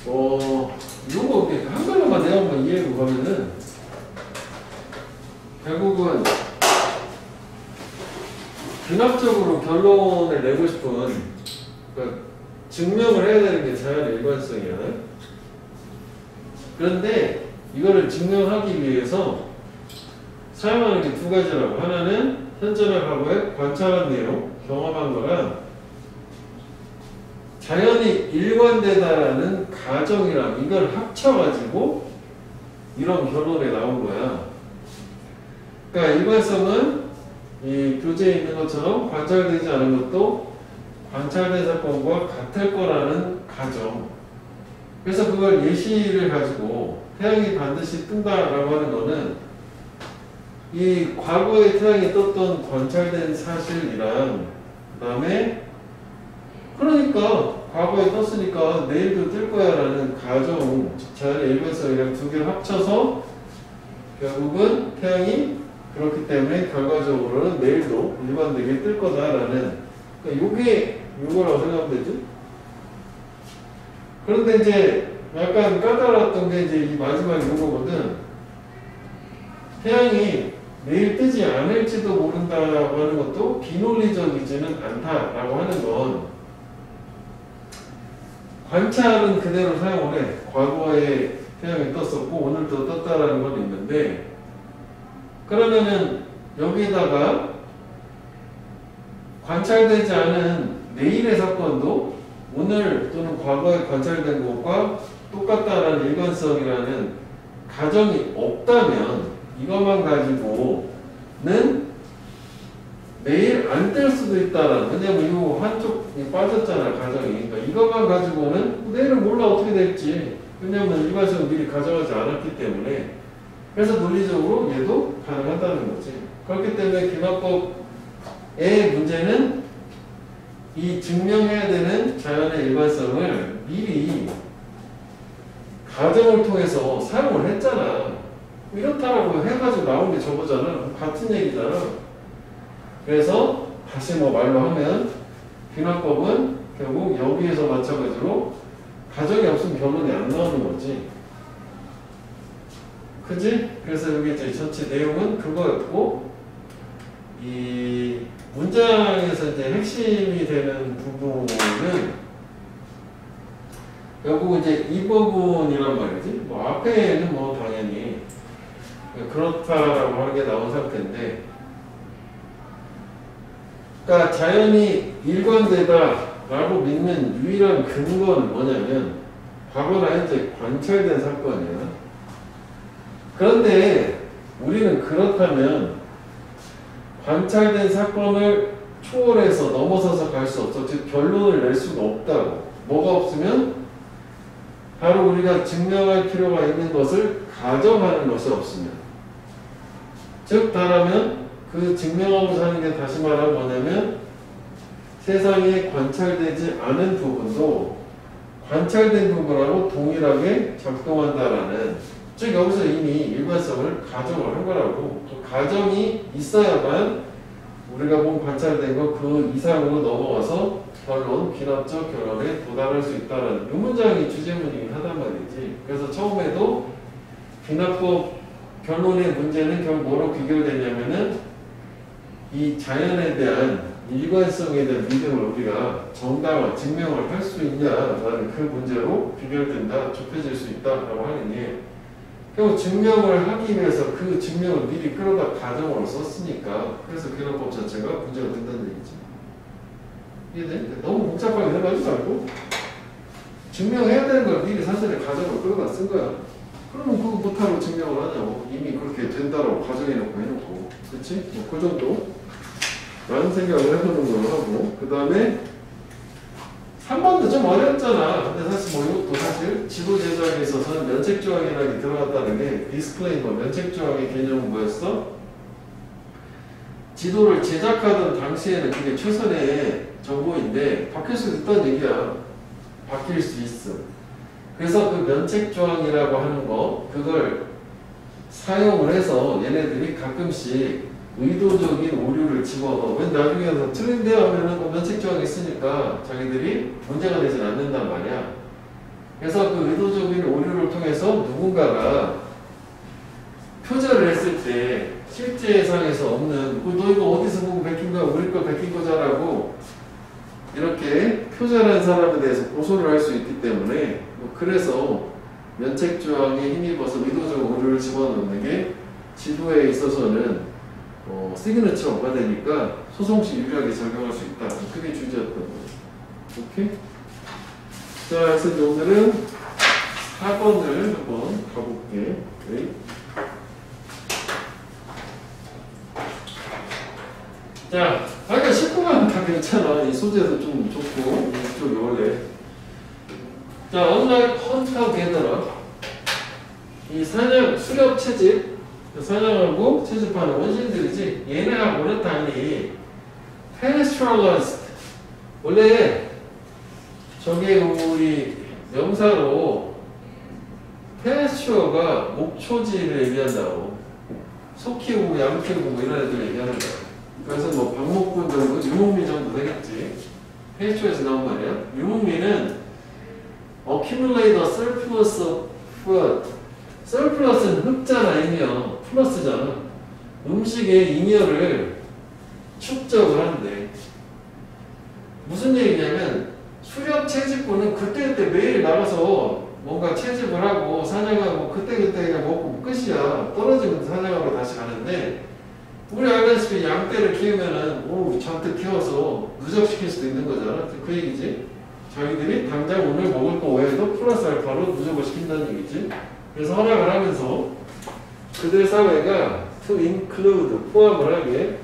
요거 이렇게 한글로만 내용만 이해하고 가면은 결국은 귀납적으로 결론을 내고 싶은, 그러니까 증명을 해야 되는 게 자연의 일관성이야. 그런데 이거를 증명하기 위해서 사용하는 게 두 가지라고. 하나는 현재나 과거에 관찰한 내용, 경험한 거랑 자연이 일관되다라는 가정이랑 이걸 합쳐가지고 이런 결론에 나온 거야. 그러니까 일관성은 이 교재에 있는 것처럼 관찰되지 않은 것도 관찰된 사건과 같을 거라는 가정. 그래서 그걸 예시를 가지고 태양이 반드시 뜬다라고 하는 거는 이 과거에 태양이 떴던 관찰된 사실이랑 그 다음에 그러니까 과거에 떴으니까 내일도 뜰 거야 라는 가정, 자연의 일관성이랑 두 개를 합쳐서 결국은 태양이 그렇기 때문에 결과적으로는 내일도 일관되게 뜰 거다라는, 그러니까 요게 요거라고 생각하면 되죠. 그런데 이제 약간 까다로웠던 게 이제 이 마지막 요거거든. 태양이 내일 뜨지 않을지도 모른다라고 하는 것도 비논리적이지는 않다라고 하는 건 관찰은 그대로 사용을 해. 과거에 태양이 떴었고 오늘도 떴다라는 건 있는데, 그러면은 여기다가 관찰되지 않은 내일의 사건도 오늘 또는 과거에 관찰된 것과 똑같다라는 일관성이라는 가정이 없다면 이것만 가지고는 내일 안 뜰 수도 있다라는, 왜냐면 이거 한쪽이 빠졌잖아 가정이. 그러니까 이것만 가지고는 내일은 몰라 어떻게 될지, 왜냐면 일관성을 미리 가정하지 않았기 때문에. 그래서 논리적으로 얘도 가능하다는 거지. 그렇기 때문에 귀납법의 문제는 이 증명해야 되는 자연의 일관성을 미리 가정을 통해서 사용을 했잖아. 이렇다라고 해가지고 나온 게 저거잖아. 같은 얘기잖아. 그래서 다시 뭐 말로 하면 귀납법은 결국 여기에서 마찬가지로 가정이 없으면 결론이 안 나오는 거지. 그지? 그래서 여기 이제 전체 내용은 그거였고, 이 문장에서 이제 핵심이 되는 부분은 결국 이제 이 부분이란 말이지. 뭐 앞에는 뭐 당연히 그렇다라고 하는 게 나온 상태인데, 그러니까 자연이 일관되다라고 믿는 유일한 근거는 뭐냐면 과거나 현재 관찰된 사건이야. 그런데 우리는 그렇다면 관찰된 사건을 초월해서 넘어서서 갈 수 없어. 즉 결론을 낼 수가 없다고. 뭐가 없으면 바로 우리가 증명할 필요가 있는 것을 가정하는 것이 없으면. 즉 다르면 그 증명하고자 하는 게 다시 말하면 뭐냐면 세상에 관찰되지 않은 부분도 관찰된 부분하고 동일하게 작동한다라는, 즉 여기서 이미 일관성을 가정을 한 거라고. 그 가정이 있어야만 우리가 본 관찰된 거 그 이상으로 넘어가서 결론, 귀납적 결론에 도달할 수 있다는 이 문장이 주제문이긴 하단 말이지. 그래서 처음에도 귀납법 결론의 문제는 결국 뭐로 귀결되냐면은 이 자연에 대한 일관성에 대한 믿음을 우리가 정당화, 증명을 할 수 있냐라는 그 문제로 귀결된다, 좁혀질 수 있다라고 하느니, 결국 증명을 하기 위해서 그 증명을 미리 끌어다 가정으로 썼으니까, 그래서 귀납법 자체가 문제가 된다는 얘기지. 이해돼? 너무 복잡하게 생각하지 말고 증명해야 되는 걸 미리 사실의 가정으로 끌어다 쓴 거야. 그러면 그거 못하고 증명을 하냐고. 이미 그렇게 된다라고 가정해놓고 해놓고. 그치? 뭐 그 정도? 라는 생각을 해보는 걸로 하고, 그 다음에 3번도 좀 어렵잖아. 근데 사실 뭐 이것도 사실 지도 제작에 있어서는 면책조항이라는 게 들어갔다는 게 디스클레이머, 면책조항의 개념은 뭐였어? 지도를 제작하던 당시에는 그게 최선의 정보인데 바뀔 수 있다는 얘기야. 바뀔 수 있어. 그래서 그 면책조항이라고 하는 거, 그걸 사용을 해서 얘네들이 가끔씩 의도적인 오류를 집어넣어. 왜 나중에 서 틀린데 하면은 면책조항이 있으니까 자기들이 문제가 되진 않는단 말이야. 그래서 그 의도적인 오류를 통해서 누군가가 표절을 했을 때 실제 상에서 없는 너 이거 어디서 보고 베낀 거야? 우리 거 베낀 거잖아고 이렇게 표절한 사람에 대해서 고소를 할 수 있기 때문에 그래서 면책조항에 힘입어서 의도적 오류를 집어넣는 게 지도에 있어서는 시그너처가 되니까 소송 시 유리하게 적용할 수 있다. 그게 주제였던 거예요. 오케이? 자, 그래서 오늘은 4번을 한번 가볼게. 오케이? 자, 아까 19번 다 괜찮아. 이 소재도 좀 좋고, 이쪽이 원래. 자, 어느 날 헌트하고 걔들아. 이 사냥, 수렵 채집, 사냥하고 채집하는 원시인들이지. 얘네하고는 달리, pastoralist. 원래, 저게 우리 명사로, pasture가 목초지를 얘기한다고. 소 키우고, 양 키우고, 뭐 이런 애들 얘기하는 거야. 그래서 뭐 방목군 정도, 유목민 정도 되겠지. 페이스트에서 나온 말이야. 유목민은 accumulate a surplus of food. surplus는 흑자나 잉여, 플러스잖아. 음식의 잉여를 축적을 한대. 무슨 얘기냐면 수렵 채집꾼은 그때그때 매일 나가서 뭔가 채집을 하고 사냥하고 그때그때 그냥 먹고 끝이야. 떨어지면 사냥하러 다시 가는데 우리 알다시피 양떼를 키우면은 잔뜩 키워서 누적시킬 수도 있는 거잖아. 그 얘기지. 자기들이 당장 오늘 먹을 거 외에도 플러스 알파로 누적을 시킨다는 얘기지. 그래서 허락을 하면서 그들 사회가 to include 포함을 하게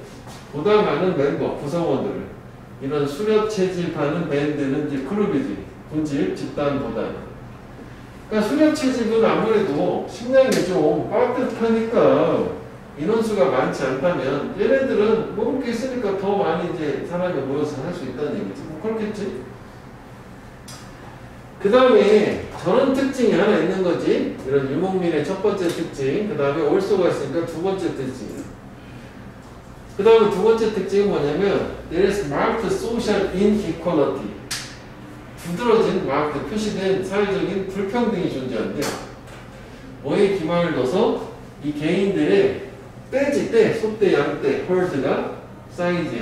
보다 많은 멤버, 구성원들을 이런 수렵 채집하는 밴드는 이제 그룹이지. 군집, 집단보다. 그러니까 수렵 채집은 아무래도 식량이 좀 빠듯하니까 인원수가 많지 않다면 얘네들은 먹을 게 있으니까 더 많이 이제 사람이 모여서 할 수 있다는 얘기지. 뭐 그렇겠지. 그 다음에 저런 특징이 하나 있는 거지. 이런 유목민의 첫 번째 특징. 그 다음에 올소가 있으니까 두 번째 특징이야. 그 다음에 두 번째 특징은 뭐냐면 there is marked social inequality. 두드러진 마크 표시된 사회적인 불평등이 존재한대. 뭐에 기반을 둬서 이 개인들의 떼, 소떼, 양떼, 헐드가 사이즈.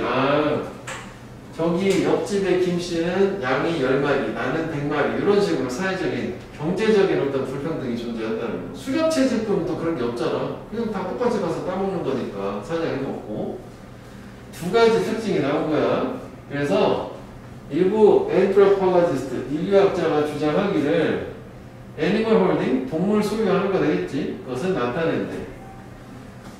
저기 옆집의 김씨는 양이 10마리, 나는 100마리 이런 식으로 사회적인, 경제적인 어떤 불평등이 존재한다는 거. 수렵 채집금도 그런 게 없잖아. 그냥 다 똑같이 가서 따먹는 거니까 사냥해 먹고. 두 가지 특징이 나온 거야. 그래서 일부 anthropologist, 인류학자가 주장하기를 애니멀 홀딩, 동물 소유하는 거 되겠지. 그것은 나타낸대.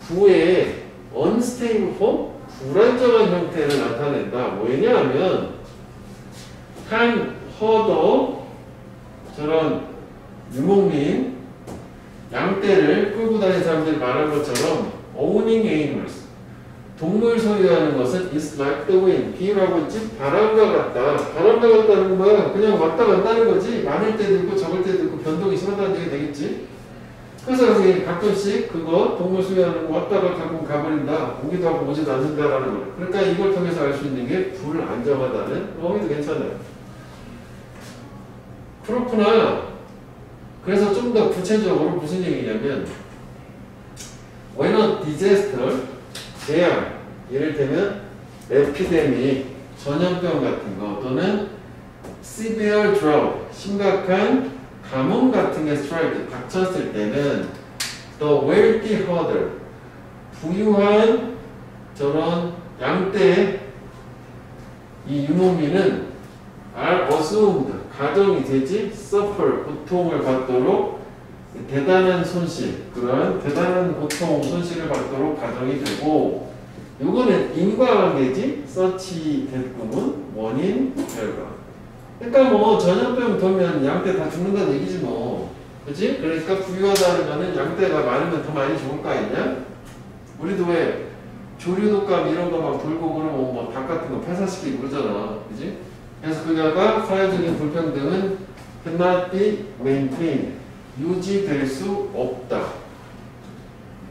부의 unstable form, 불안정한 형태를 나타낸다. 왜냐하면 한 허더, 저런 유목민, 양떼를 끌고 다니는 사람들이 말한 것처럼 owning animals, 동물 소유하는 것은 is like the wind, 비유라고 했지? 바람과 같다. 바람과 같다는 거야. 그냥 왔다 간다는 거지. 많을 때도 있고 적을 때도 있고 변동이 심하다는 얘기 되겠지? 그래서 여기 가끔씩 그거 동물 소유하는 거 왔다가 가끔 가버린다. 오기도 하고 오지도 않는다라는 거예요. 그러니까 이걸 통해서 알 수 있는 게 불안정하다는 어휘도 괜찮아요. 그렇구나. 그래서 좀 더 구체적으로 무슨 얘기냐면 when a disaster, 재앙, 예를 들면 에피데믹, 전염병 같은 거 또는 severe drought, 심각한 가뭄 같은 게 스트라이크, 닥쳤을 때는 the wealthy herder, 부유한 저런 양떼 이 유목민은 are assumed, 가정이 되지, suffer, 고통을 받도록 대단한 손실, 그런 대단한 고통, 손실을 받도록 가정이 되고 요거는 인과관계지, 서치 대구문, 원인, 결과. 그러니까 뭐 전염병 돌면 양떼 다 죽는다는 얘기지 뭐. 그치? 그러니까 부유하다는 거는 양떼가 많으면 더 많이 죽을 거 아니냐? 우리도 왜 조류독감 이런 거 막 돌고 그러면 뭐 닭 같은 거 폐사시키고 그러잖아. 그치? 그래서 그녀가 사회적인 불평등은 cannot be maintained, 유지될 수 없다.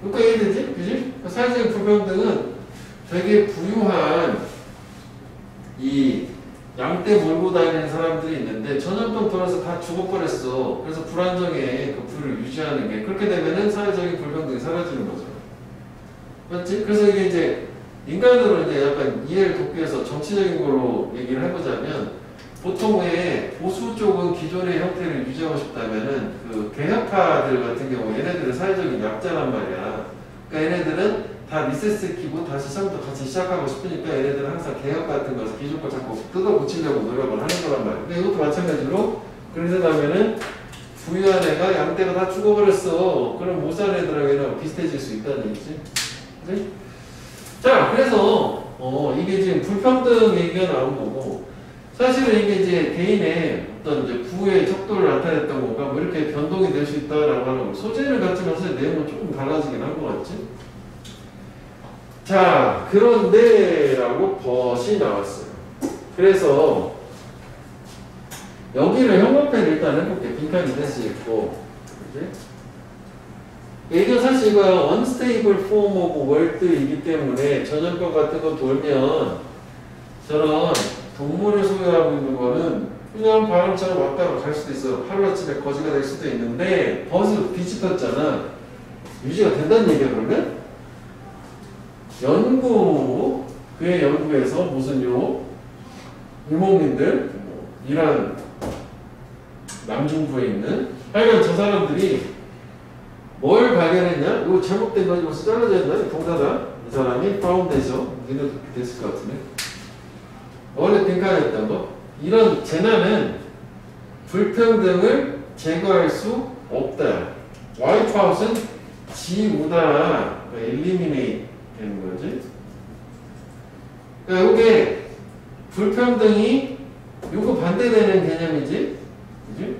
그러니까 이해되지? 그치? 사회적인 불평등은 되게 부유한 이 양떼 몰고 다니는 사람들이 있는데 전염병 돌아서 다 죽어버렸어. 그래서 불안정해. 그 불을 유지하는 게. 그렇게 되면은 사회적인 불평등이 사라지는 거죠. 맞지? 그래서 이게 이제 인간으로 이제 약간 이해를 돕기 위해서 정치적인 걸로 얘기를 해보자면 보통 왜 보수 쪽은 기존의 형태를 유지하고 싶다면은 그 개혁파들 같은 경우 얘네들은 사회적인 약자란 말이야. 그러니까 얘네들은 다 리셋 시키고 다시 처음부터 같이 시작하고 싶으니까 얘네들은 항상 개혁 같은 것을 기존 거 자꾸 뜯어 고치려고 노력을 하는 거란 말이야. 근데 이것도 마찬가지로 그러다면은 부유한 애가 양떼가 다 죽어버렸어. 그럼 못 사는 애들하고는 비슷해질 수 있다는 얘기지. 그치? 자, 그래서 이게 지금 불평등 얘기가 나온 거고 사실은 이게 이제 개인의 어떤 이제 부의 척도를 나타냈던 건가 뭐 이렇게 변동이 될 수 있다라고 하는 거. 소재를 갖지만 사실 내용은 조금 달라지긴 한 것 같지. 자, 그런데 라고 벗이 나왔어요. 그래서 여기를 형광펜 일단 해볼게. 빈칸이 될 수 있고 그치? 이건 사실 이거 unstable form of world이기 때문에 전염병 같은 거 돌면 저런 동물을 소유하고 있는 거는 그냥 바람처럼 왔다가 갈 수도 있어. 하루아침에 거지가 될 수도 있는데 벗이 빛이 떴잖아. 유지가 된다는 얘기야 그러면? 그의 연구에서 무슨 유목민들, 이란 남중부에 있는 하여간 저 사람들이 뭘 발견했냐? 이거 잘못된 거 벌써 잘라져 있나? 동사다. 이 사람이 파운데이션. 니네도 그렇게 됐을 것 같은데. 원래 빈칸했던 거. 이런 재난은 불평등을 제거할 수 없다. 와이프아웃은 지우다. 엘리미네이트 되는 거지. 그러니까 이게 불평등이 요거 반대되는 개념이지. 그지?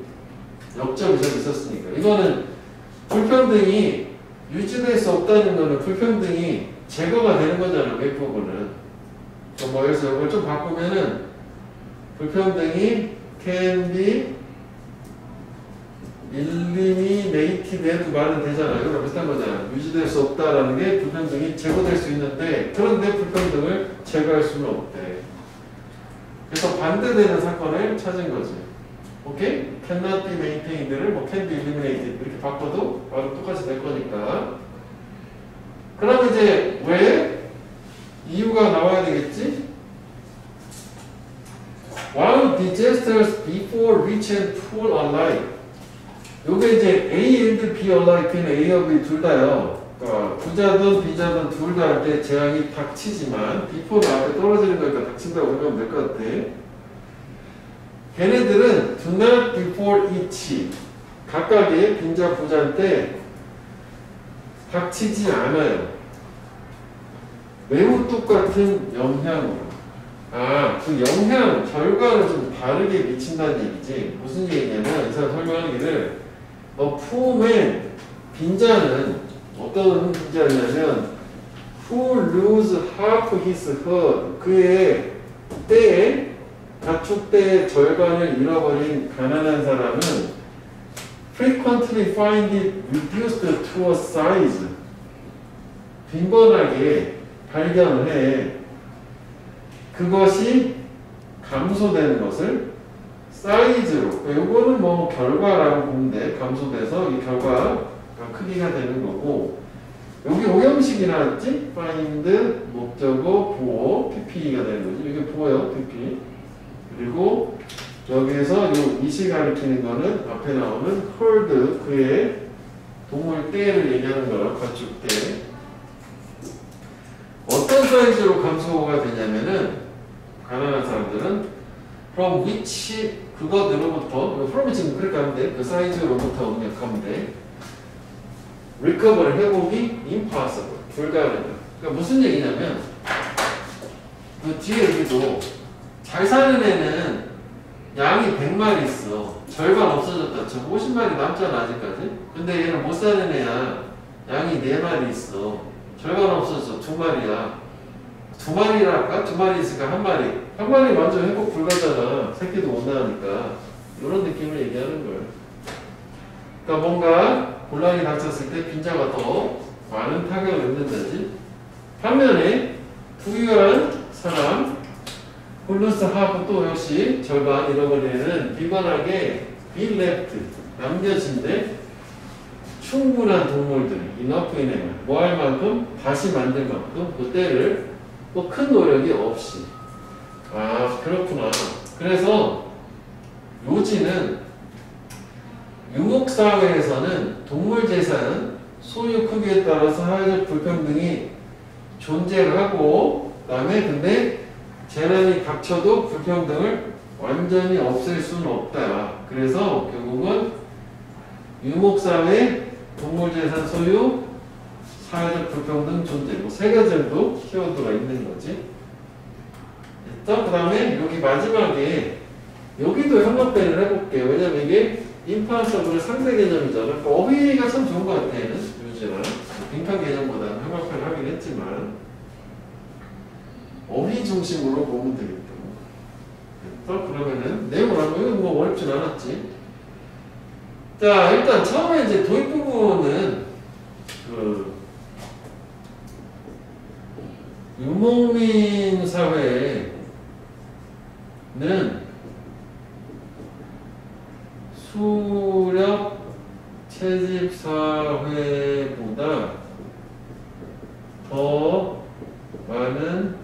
역점이 좀 있었으니까. 이거는 불평등이 유지될 수 없다는 거는 불평등이 제거가 되는 거잖아, 웨이퍼고는. 뭐, 그래서 이걸 좀 바꾸면은 불평등이 can be eliminated 해도 말은 되잖아. 이거랑 비슷한 거잖아. 유지될 수 없다라는 게 불평등이 제거될 수 있는데 그런데 불평등을 제거할 수는 없대. 그래서 반대되는 사건을 찾은 거지. 오케이? cannot be maintained를 뭐 can be eliminated 이렇게 바꿔도 바로 똑같이 될 거니까. 그럼 이제 왜? 이유가 나와야 되겠지? While disasters before rich and poor alike. 요게 이제 A and B alike는 A와 B 둘 다요. 그러니까 부자든 비자든 둘 다 할 때 재앙이 닥치지만 before는 앞에 떨어지는 거니까 닥친다고 생각하면 될 것 같아. 걔네들은 do not before each 각각의 빈자 부자한테 닥치지 않아요. 매우 똑같은 영향으로. 그 영향, 결과를 좀 다르게 미친다는 얘기지. 무슨 얘기냐면 이 사람 설명하기를 poorman, 빈자는 어떤 빈자냐면 who lose half his herd, 그의 때에 가축 때의 절반을 잃어버린 가난한 사람은 frequently find it reduced to a size, 빈번하게 발견을 해. 그것이 감소되는 것을 사이즈로, 요거는 뭐 결과라고 보면 돼. 감소돼서 이 결과가 크기가 되는 거고, 여기 오형식이 나왔지? find, 목적어, 보어, pp가 되는 거지. 이게 보어요, pp. 그리고 여기에서 이시 가리키는 거는 앞에 나오는 herd, 그의 동물 떼를 얘기하는 거라, 가축 떼. 어떤 사이즈로 감소가 되냐면은 가난한 사람들은 from which, 그것으로부터, from이 지금 그렇게 하면 돼. 그 사이즈로부터 응역하면 돼. recover, 회복이 impossible, 불가능하다. 그러니까 무슨 얘기냐면 그 뒤에 여기도 잘 사는 애는 양이 100마리 있어. 절반 없어졌다. 저 50마리 남잖아 아직까지. 근데 얘는 못 사는 애야. 양이 4마리 있어. 절반 없어졌어. 2마리야. 2마리라 할까? 2마리 있으니까 1마리. 1마리 완전 회복 불가잖아. 새끼도 못 나가니까. 이런 느낌을 얘기하는 거예요. 그러니까 뭔가 곤란이 닥쳤을 때 빈자가 더 많은 타격을 입는다지. 반면에 부유한 사람 플러스 하고 또 역시 절반 잃어버리는 빈번하게 be left 남겨진데 충분한 동물들이 enough in a 뭐 할 만큼 다시 만들 만큼 그때를 뭐 큰 노력이 없이 아 그렇구나. 그래서 요지는 유목사회에서는 동물 재산 소유 크기에 따라서 사회적 불평등이 존재를 하고 그다음에 근데 재난이 닥쳐도 불평등을 완전히 없앨 수는 없다. 그래서 결국은 유목사회, 동물재산 소유, 사회적 불평등 존재 뭐 세 가지 정도 키워드가 있는 거지. 그 다음에 여기 마지막에 여기도 형광펜을 해볼게요. 왜냐면 이게 인파서블의 상대 개념이잖아. 그러니까 어휘가 참 좋은 것 같아. 유지랑 빈칸 개념보다는 형광펜을 하긴 했지만 어휘 중심으로 보면 되겠다. 그러면은 내용을 하면 뭐 어렵진 않았지. 자 일단 처음에 이제 도입 부분은 그 유목민 사회는 수렵 채집 사회보다 더 많은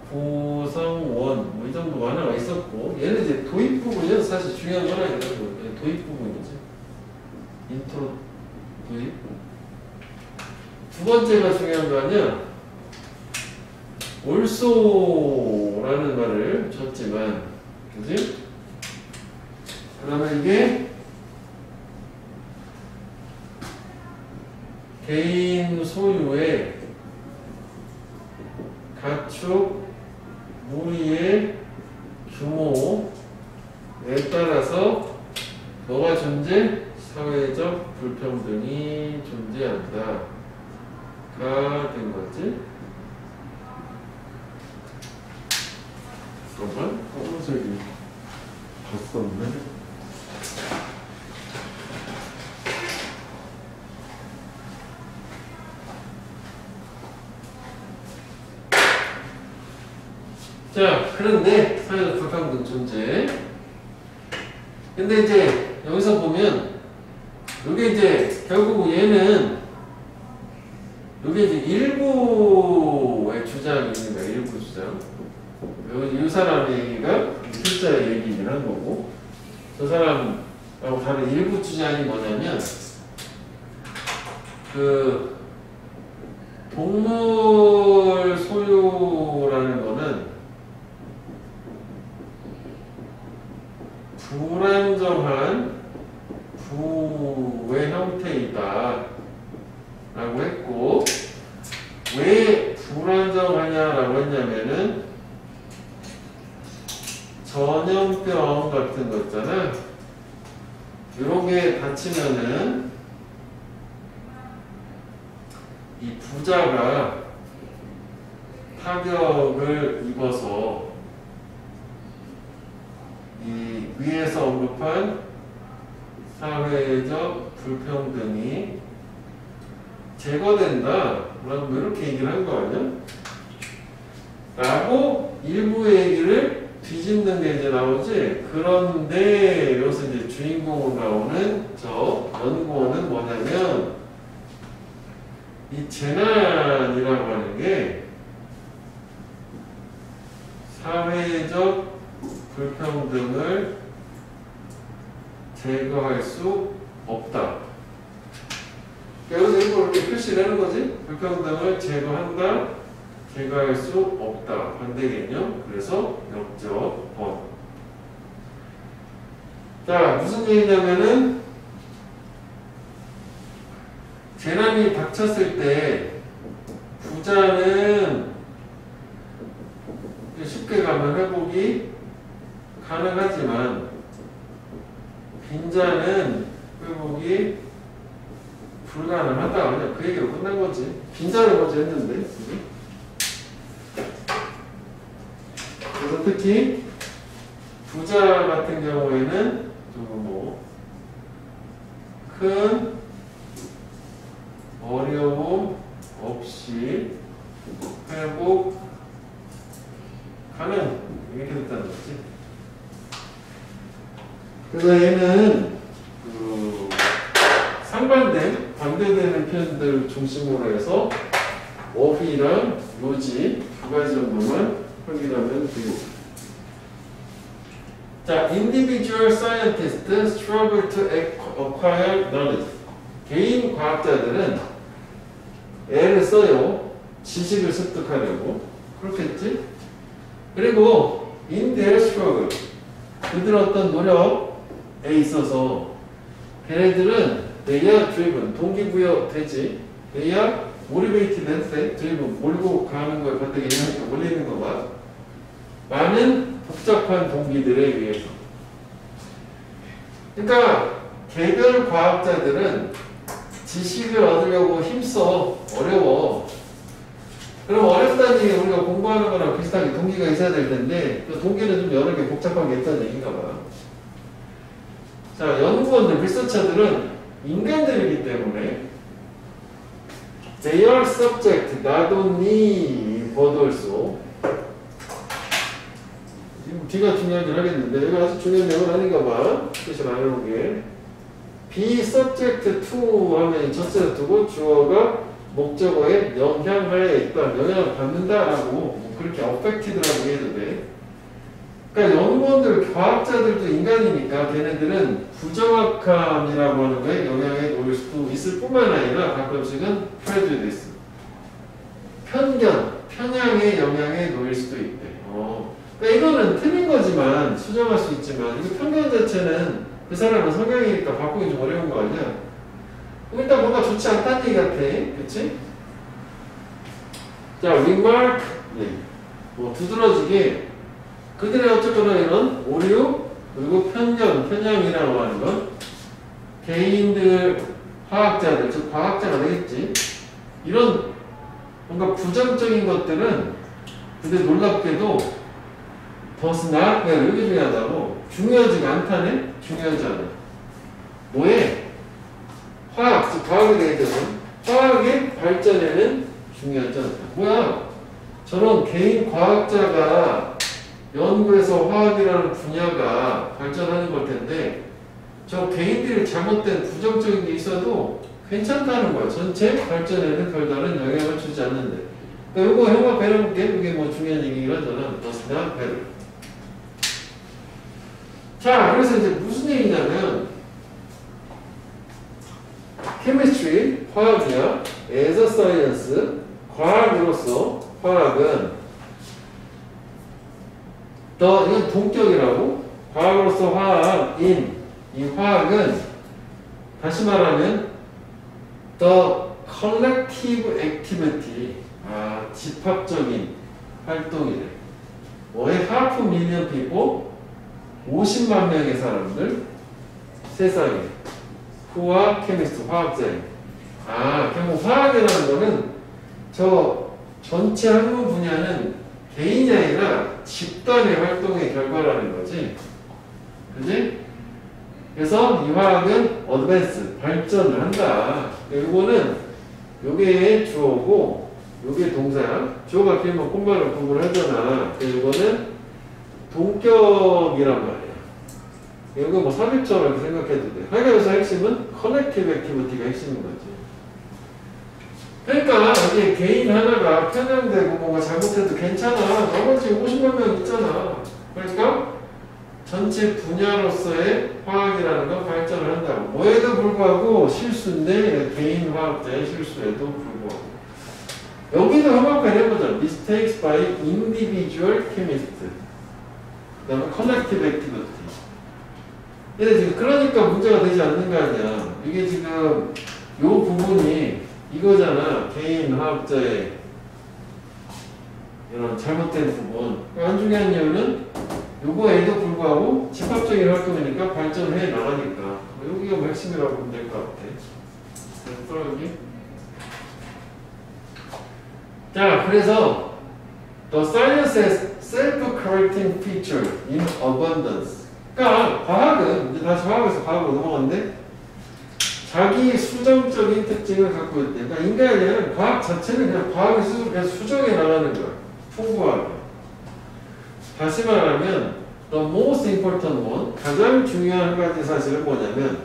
구성원 뭐 이 정도 완화가 있었고 얘는 이제 도입 부분이어서 사실 중요한 건 아니라 도입 부분이지. 인트로 도입. 두 번째가 중요한 거 아니야? 올소라는 말을 줬지만 그지? 그러면 이게 개인 소유의 가축 무리의 규모에 따라서 뭐가 존재? 사회적 불평등이 존재한다 가 된 거지. 잠깐만 검은색이 봤었네. 자, 그런데 사회적 불평등 존재. 근데 이제 여기서 보면 이게 이제 결국 얘는 이게 이제 일부의 주장입니다. 일부 주장. 이 사람 얘기가 실제 얘기이긴 한 거고 저 사람하고 다른 일부 주장이 뭐냐면 그 동물 소유라는 거는 불안정한 부의 형태이다 라고 했고 왜 불안정하냐라고 했냐면은 전염병 같은 거 있잖아. 이런 게 닥치면은 이 부자가 타격을 입어서 이 위에서 언급한 사회적 불평등이 제거된다 라고 이렇게 얘기를 한 거 아니야? 라고 일부의 얘기를 뒤집는 게 이제 나오지. 그런데 여기서 이제 주인공으로 나오는 저 연구원은 뭐냐면 이 재난이라고 하는 게 사회적 불평등을 제거할 수 없다. 여기서 일부러 이렇게 표시를 하는 거지. 불평등을 제거한다, 제거할 수 없다. 반대 개념. 그래서 역적 번. 자, 무슨 얘기냐면은 재난이 닥쳤을 때 부자는 쉽게 가면 회복이 가능하지만 빈자는 회복이 불가능하다. 그냥 그 얘기로 끝난 거지. 빈자를 먼저 했는데. 그래서 특히 부자 같은 경우에는 조금 뭐 큰 어려움 없이 회복 가능. 이게 반대되는 표현들 중심으로 해서 어휘랑 요지 두 가지 정도만 확인하면 되고. 자, individual scientists struggle to acquire knowledge. 개인 과학자들은 애를 써요. 지식을 습득하려고. 그렇겠지? 그리고 in their struggle. 그들 어떤 노력에 있어서 걔네들은 they are driven. 동기부여되지. they are motivated and driven. 몰고 가는 거에 반대로 몰리는 거가 많은 복잡한 동기들에 의해서. 그러니까 개별 과학자들은 지식을 얻으려고 힘써. 어려워. 그럼 어렵다는 얘기는 우리가 공부하는 거랑 비슷하게 동기가 있어야 될 텐데 그 동기는 좀 여러 개 복잡한 게 있다는 얘기인가 봐. 자, 연구원들, 리서처들은 인간들이기 때문에 they are subject, not only but also. 뒤가 중요하긴 하겠는데 이거 아주 중요한 내용은 아닌가 봐. 뜻을 안 해보게. be subject to 하면 전체를 두고 주어가 목적어에 영향하에 있다. 영향을 받는다라고 뭐 그렇게 affected라고 해도 돼. 그러니까 연구원들, 과학자들도 인간이니까 걔네들은 부정확함이라고 하는 거에 영향에 놓일 수도 있을 뿐만 아니라 가끔씩은 prejudice, 편견, 편향의 영향에 놓일 수도 있대. 그러니까 이거는 틀린 거지만 수정할 수 있지만 이거 편견 자체는 그 사람은 성향이니까 바꾸기 좀 어려운 거 아니야? 일단 뭔가 좋지 않다는 얘기 같아. 그치? 자, remark. 뭐 두드러지게 그들의 어쨌거나 이런 오류 그리고 편견, 편향이라고 하는 건 개인들, 화학자들, 즉 과학자가 되겠지. 이런 뭔가 부정적인 것들은 근데 놀랍게도 does not, 이게 중요하다고. 중요하지가 않다네? 중요하지 않아. 뭐에? 화학, 즉 과학에 대해서는 화학의 발전에는 중요하지 않다. 뭐야? 저런 개인 과학자가 연구에서 화학이라는 분야가 발전하는 걸 텐데 저 개인들이 잘못된 부정적인 게 있어도 괜찮다는 거야. 전체 발전에는 별다른 영향을 주지 않는데. 그러니까 이거 형아 배워볼게. 이게 뭐 중요한 얘기긴 하잖아. does not matter. 자, 그래서 이제 무슨 얘기냐면 chemistry, 화학이야. as a science, 과학으로서 화학은 이건 동격이라고. 과학으로서 화학인 이 화학은 다시 말하면 the collective activity, 집합적인 활동이래. 뭐에 half million people, 50만 명의 사람들 세상에 후와 케미스트 화학자에. 결국 화학이라는 거는 저 전체 학문 분야는 개인이 아니라 집단의 활동의 결과라는 거지. 그지? 그래서 이 화학은 어드밴스, 발전을 한다. 이거는 요게 주어고 요게 동사야. 주어가 길면 콤바를 구분을 하잖아. 이거는 동격이란 말이야. 이거 뭐 삽입처럼 생각해도 돼. 하여간 여기서 핵심은 커넥티브 액티비티가 핵심인 거지. 그러니까 이게 개인 하나가 편향되고 뭔가 잘못해도 괜찮아. 나머지 50만 명 있잖아. 그러니까 전체 분야로서의 화학이라는 건 발전을 한다고. 뭐에도 불구하고 실수인데 개인 화학자의 실수에도 불구하고. 여기도 한번 해보자. Mistakes by individual chemists. 그 다음에 collective activity. 근데 지금 그러니까 문제가 되지 않는 거 아니야. 이게 지금 요 부분이 이거잖아. 개인 화학자의 이런 잘못된 부분. 안 중요한 이유는 요거에도 불구하고 집합적인 활동이니까 발전을 해 나가니까. 여기가 뭐 핵심이라고 보면 될 것 같아. 그래서 여기. 자, 그래서 The science has self-correcting feature in abundance. 그러니까 과학은 이제 다시 화학에서 과학으로 넘어갔는데 자기 수정적인 특징을 갖고 있대. 그러니까 인간이 아니라 과학 자체는 그냥 과학의 스스로 그냥 수정해 나가는 거야. 풍부하게. 다시 말하면 the most important one, 가장 중요한 한 가지 사실은 뭐냐면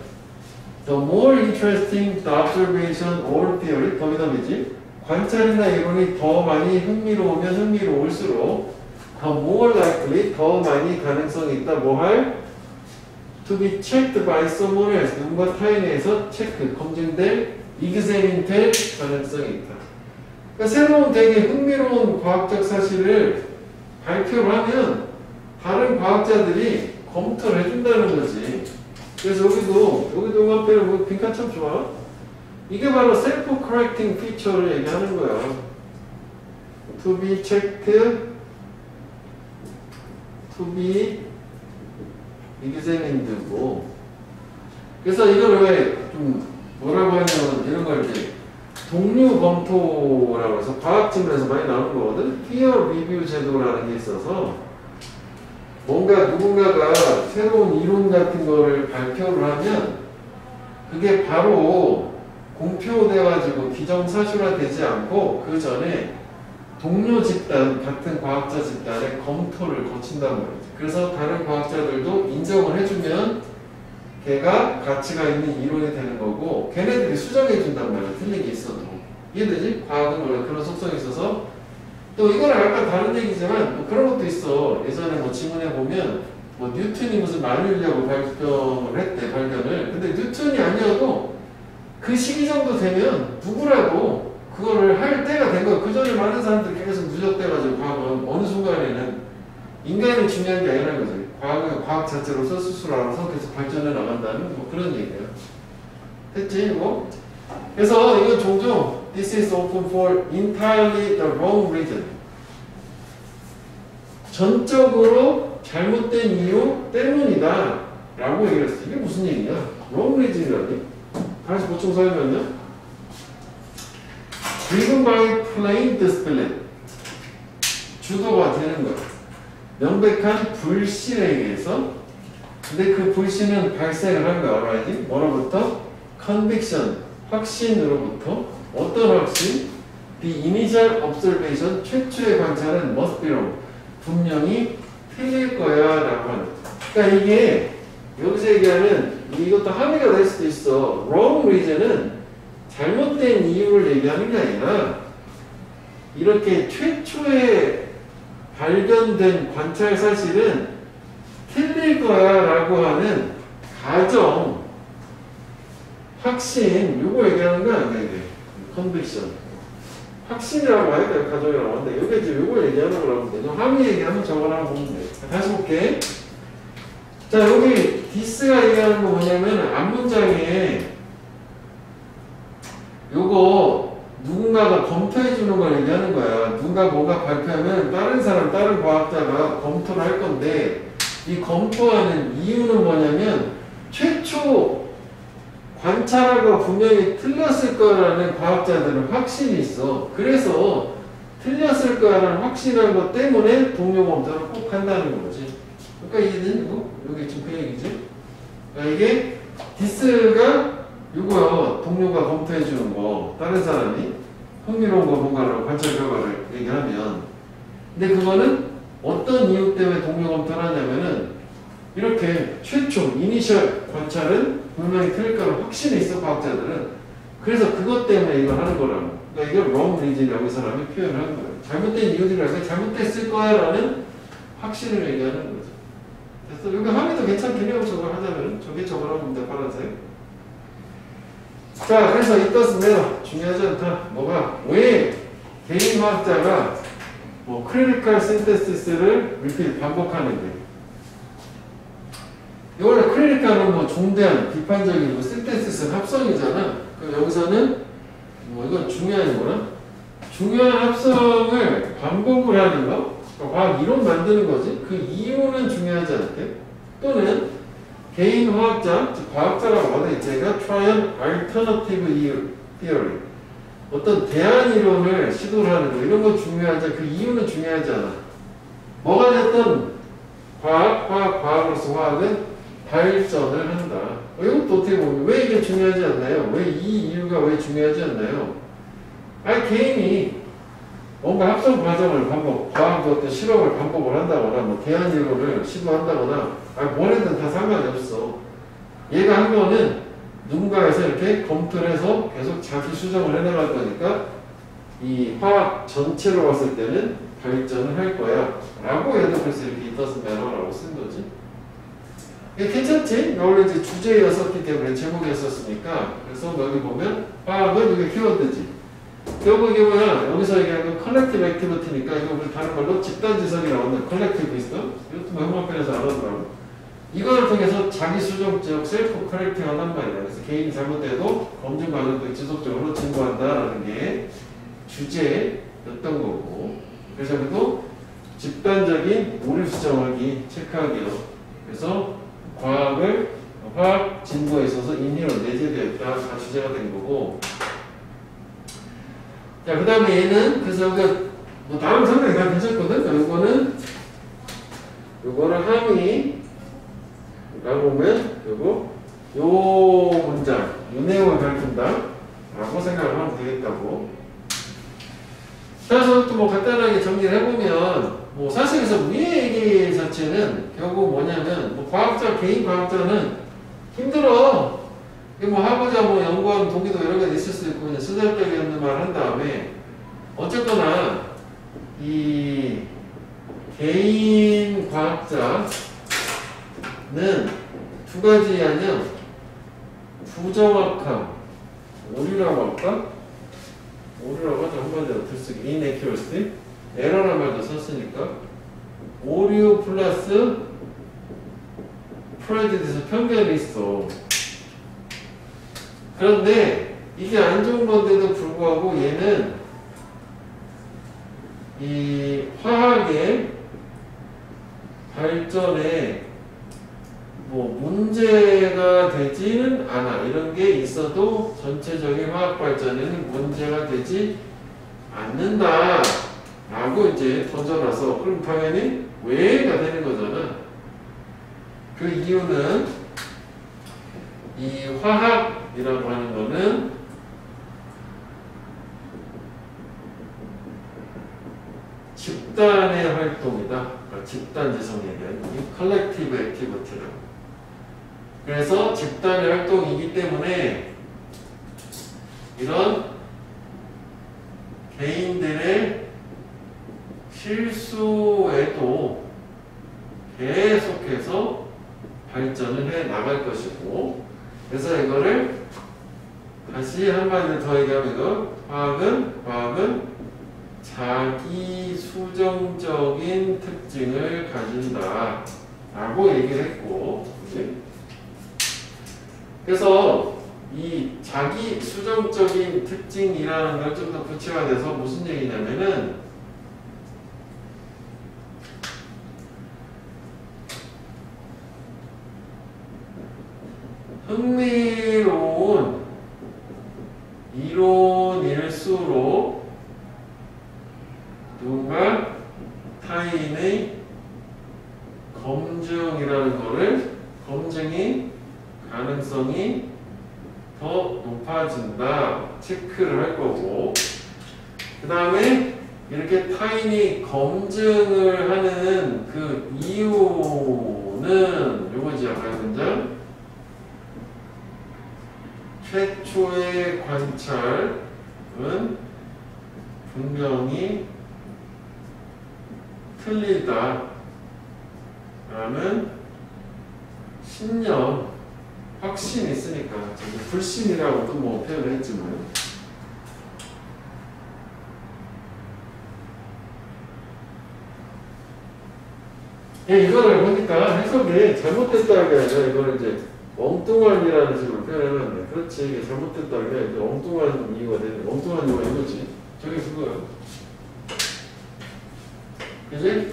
The more interesting the observation or theory, 더미더미지. 관찰이나 이론이 더 많이 흥미로우면 흥미로울수록 the more likely, 더 많이 가능성이 있다. 뭐 할? To be checked by someone else. 누군가 타인에 의해서 체크, 검증될, examine 될 가능성이 있다. 그러니까 새로운 되게 흥미로운 과학적 사실을 발표를 하면 다른 과학자들이 검토를 해준다는 거지. 그래서 여기도 앞에는 뭐 빈칸 참 좋아. 이게 바로 셀프 커렉팅 피처를 얘기하는 거야. To be checked, to be examined고. 그래서 이걸 왜 좀 뭐라고 하냐면 이런 걸 이제 동료 검토라고 해서 과학진에서 많이 나오는 거거든. peer review 제도라는 게 있어서 뭔가 누군가가 새로운 이론 같은 거를 발표를 하면 그게 바로 공표돼가지고 기정사실화되지 않고 그 전에 동료 집단, 같은 과학자 집단의 검토를 거친단 말이지. 그래서 다른 과학자들도 인정을 해주면 걔가 가치가 있는 이론이 되는 거고 걔네들이 수정해준단 말이야. 틀린 게 있어도. 이해되지? 과학은 원래 그런 속성이 있어서 또 이거랑 약간 다른 얘기지만 뭐 그런 것도 있어. 예전에 뭐 지문에 보면 뭐 뉴턴이 무슨 만유인력을 발견을 했대, 발견을. 근데 뉴턴이 아니어도 그 시기 정도 되면 누구라도 그거를 할 때가 된 거야. 그 전에 많은 사람들이 계속 누적돼가지고 과학은 어느 순간에는 인간이 중요한 게 아니라는 거지. 과학은 과학 자체로서 스스로 알아서 계속 발전해 나간다는 뭐 그런 얘기야. 됐지? 뭐? 그래서 이건 종종 This is often for entirely the wrong reason. 전적으로 잘못된 이유 때문이다 라고 얘기를 했어. 이게 무슨 얘기야? wrong reason이라니? 다시 보충 설명은요? driven by plain disbelief. 주도가 되는 거야. 명백한 불신에 의해서. 근데 그 불신은 발생을 한 거야. 알아야지? 뭐로부터? conviction. 확신으로부터. 어떤 확신? The initial observation. 최초의 관찰은 must be wrong. 분명히 틀릴 거야 라고 하는. 그러니까 이게 여기서 얘기하는 이것도 함의가 될 수도 있어. wrong reason은 잘못된 이유를 얘기하는 게 아니라 이렇게 최초에 발견된 관찰 사실은 틀릴 거야 라고 하는 가정, 확신, 요거 얘기하는 거 아니야 이게. 컨빅션. 확신이라고 해야 돼, 가정이라고 하는데 요게 이제 요걸 얘기하는 거라고 돼. 함의 얘기하면 저거라고 보면 돼. 다시 볼게. 자, 여기 디스가 얘기하는 거 뭐냐면 앞문장에 요거 누군가가 검토해 주는 걸 얘기하는 거야. 누군가 뭔가 발표하면 다른 사람, 다른 과학자가 검토를 할 건데 이 검토하는 이유는 뭐냐면 최초 관찰하고 분명히 틀렸을 거라는 과학자들은 확신이 있어. 그래서 틀렸을 거라는 확신한 것 때문에 동료 검토를 꼭 한다는 거지. 그러니까 이해되니? 여기 지금 그 얘기지? 그러니까 이게 디스가 이거요. 동료가 검토해 주는 거, 다른 사람이 흥미로운 거 뭔가를 관찰 결과를 얘기하면, 근데 그거는 어떤 이유 때문에 동료 검토를 하냐면은 이렇게 최초 이니셜 관찰은 분명히 틀릴 거라는 확신이 있어 과학자들은. 그래서 그것 때문에 이걸 하는 거라고. 그러니까 이걸 wrong reason이라고 이 사람이 표현을 하는 거예요. 잘못된 이유들이라서 잘못됐을 거야라는 확신을 얘기하는 거죠. 그래서 여기 함의도 괜찮긴 해요. 저걸 하자면 저게 저거라고 합니다. 파란색. 자, 그래서 이것은 중요하지 않다. 뭐가? 왜 개인 화학자가 뭐 크리티컬 신테시스를 이렇게 반복하는데? 원래 크리티컬은 뭐 중대한, 비판적이고 신테시스는 합성이잖아. 그럼 여기서는 뭐 이건 중요한 거나 중요한 합성을 반복을 하는 거, 과학 이론 만드는 거지. 그 이유는 중요하지 않대. 또는 개인 화학자, 즉 과학자라고 하는 제가 try an alternative theory, 어떤 대안 이론을 시도를 하는 거, 이런 거 중요하지. 그 이유는 중요하지 않아. 뭐가 됐든 과학으로서 화학은 발전을 한다. 이것도 어떻게 보면 왜 이게 중요하지 않나요? 왜 이 이유가 왜 중요하지 않나요? 개인이 뭔가 합성 과정을 과학 어떤 실험을 반복을 한다거나, 뭐 대안 이론을 시도한다거나, 뭐래든 다 상관이 없어. 얘가 한 거는 누군가에서 이렇게 검토를 해서 계속 자기 수정을 해나갈 거니까 이 화학 전체로 봤을 때는 발전을 할 거야 라고 얘도 그래서 이렇게 이따스 매너라고 쓴 거지. 이게 괜찮지? 원래 이제 주제였었기 때문에 제목이었었으니까. 그래서 여기 보면 화학은 이게 키워드지. 결국 이게 뭐야? 여기서 얘기하는 컬렉티브 액티비티니까 이거 우리 다른 말로 집단지성이라고 하는 컬렉티브 위스덤. 이것도 뭐 형광펜에서 알아두라고. 이거를 통해서 자기 수정적 셀프 커렉팅을 한단 말이야. 그래서 개인이 잘못돼도 검증 과정도 지속적으로 증거한다라는 게 주제였던 거고. 그래서 그래도 집단적인 오류 수정하기 체크하기요. 그래서 화학 진보에 있어서 인리로 내재되어 있다. 다 주제가 된 거고. 자, 그 다음에 얘는, 그래서 우리가, 뭐, 다음 상당히 다 괜찮거든? 요거를 함의, 라고 보면, 요 문장, 요 내용을 가르친다. 라고 생각을 하면 되겠다고. 그래서 또 뭐 간단하게 정리를 해보면, 뭐 사실에서 위의 얘기 자체는 결국 뭐냐면, 뭐 과학자, 개인 과학자는 힘들어. 이게 뭐 하고자 뭐 연구하는 동기도 여러 가지 있을 수 있고, 그냥 쓰잘데기 없는 말 한 다음에, 어쨌거나, 이 개인 과학자는 두 가지 아니야. 부정확함, 오류라고 할까? 오류라고 하죠. 한마디로 들쓰기. inaccuracy. 에러란 말도 썼으니까. 오류 플러스 prejudice, 편견이 있어. 그런데 이게 안 좋은 건데도 불구하고 얘는 이 화학의 발전에 뭐 문제가 되지는 않아. 이런 게 있어도 전체적인 화학 발전에는 문제가 되지 않는다 라고 이제 던져놔서, 그럼 당연히 왜가 되는 거잖아. 그 이유는 이 화학이라고 하는 거는 집단의 활동이다. 그러니까 집단지성에 대한 이 컬렉티브 액티비티라고. 그래서 집단의 활동이기 때문에 이런 개인들의 실수에도 계속해서 발전을 해 나갈 것이고, 그래서 이거를 다시 한마디로 더 얘기하면 이거 화학은 자기 수정적인 특징을 가진다 라고 얘기를 했고, 그치? 그래서 이 자기 수정적인 특징이라는 걸 좀 더 구체화돼서 무슨 얘기냐면은, 흥미로운 이론일수록 누군가 타인의 검증이라는 거를, 검증이 가능성이 더 높아진다. 체크를 할 거고, 그 다음에 이렇게 타인이 검증을 하는 그 이유는 요거지. 아까 문장 최초의 관찰은 분명히 틀리다 라는 신념, 확신이 있으니까. 불신이라고도 뭐 표현을 했지만, 예, 이거를 보니까 해석이 잘못됐다는 게 아니라 이걸 이제 엉뚱한이라는 식으로 표현했는데, 그렇지, 이게 잘못됐다는 게 이제 엉뚱한 이유가 되는, 엉뚱한 이유가 이거지. 저게 그거야. 그지?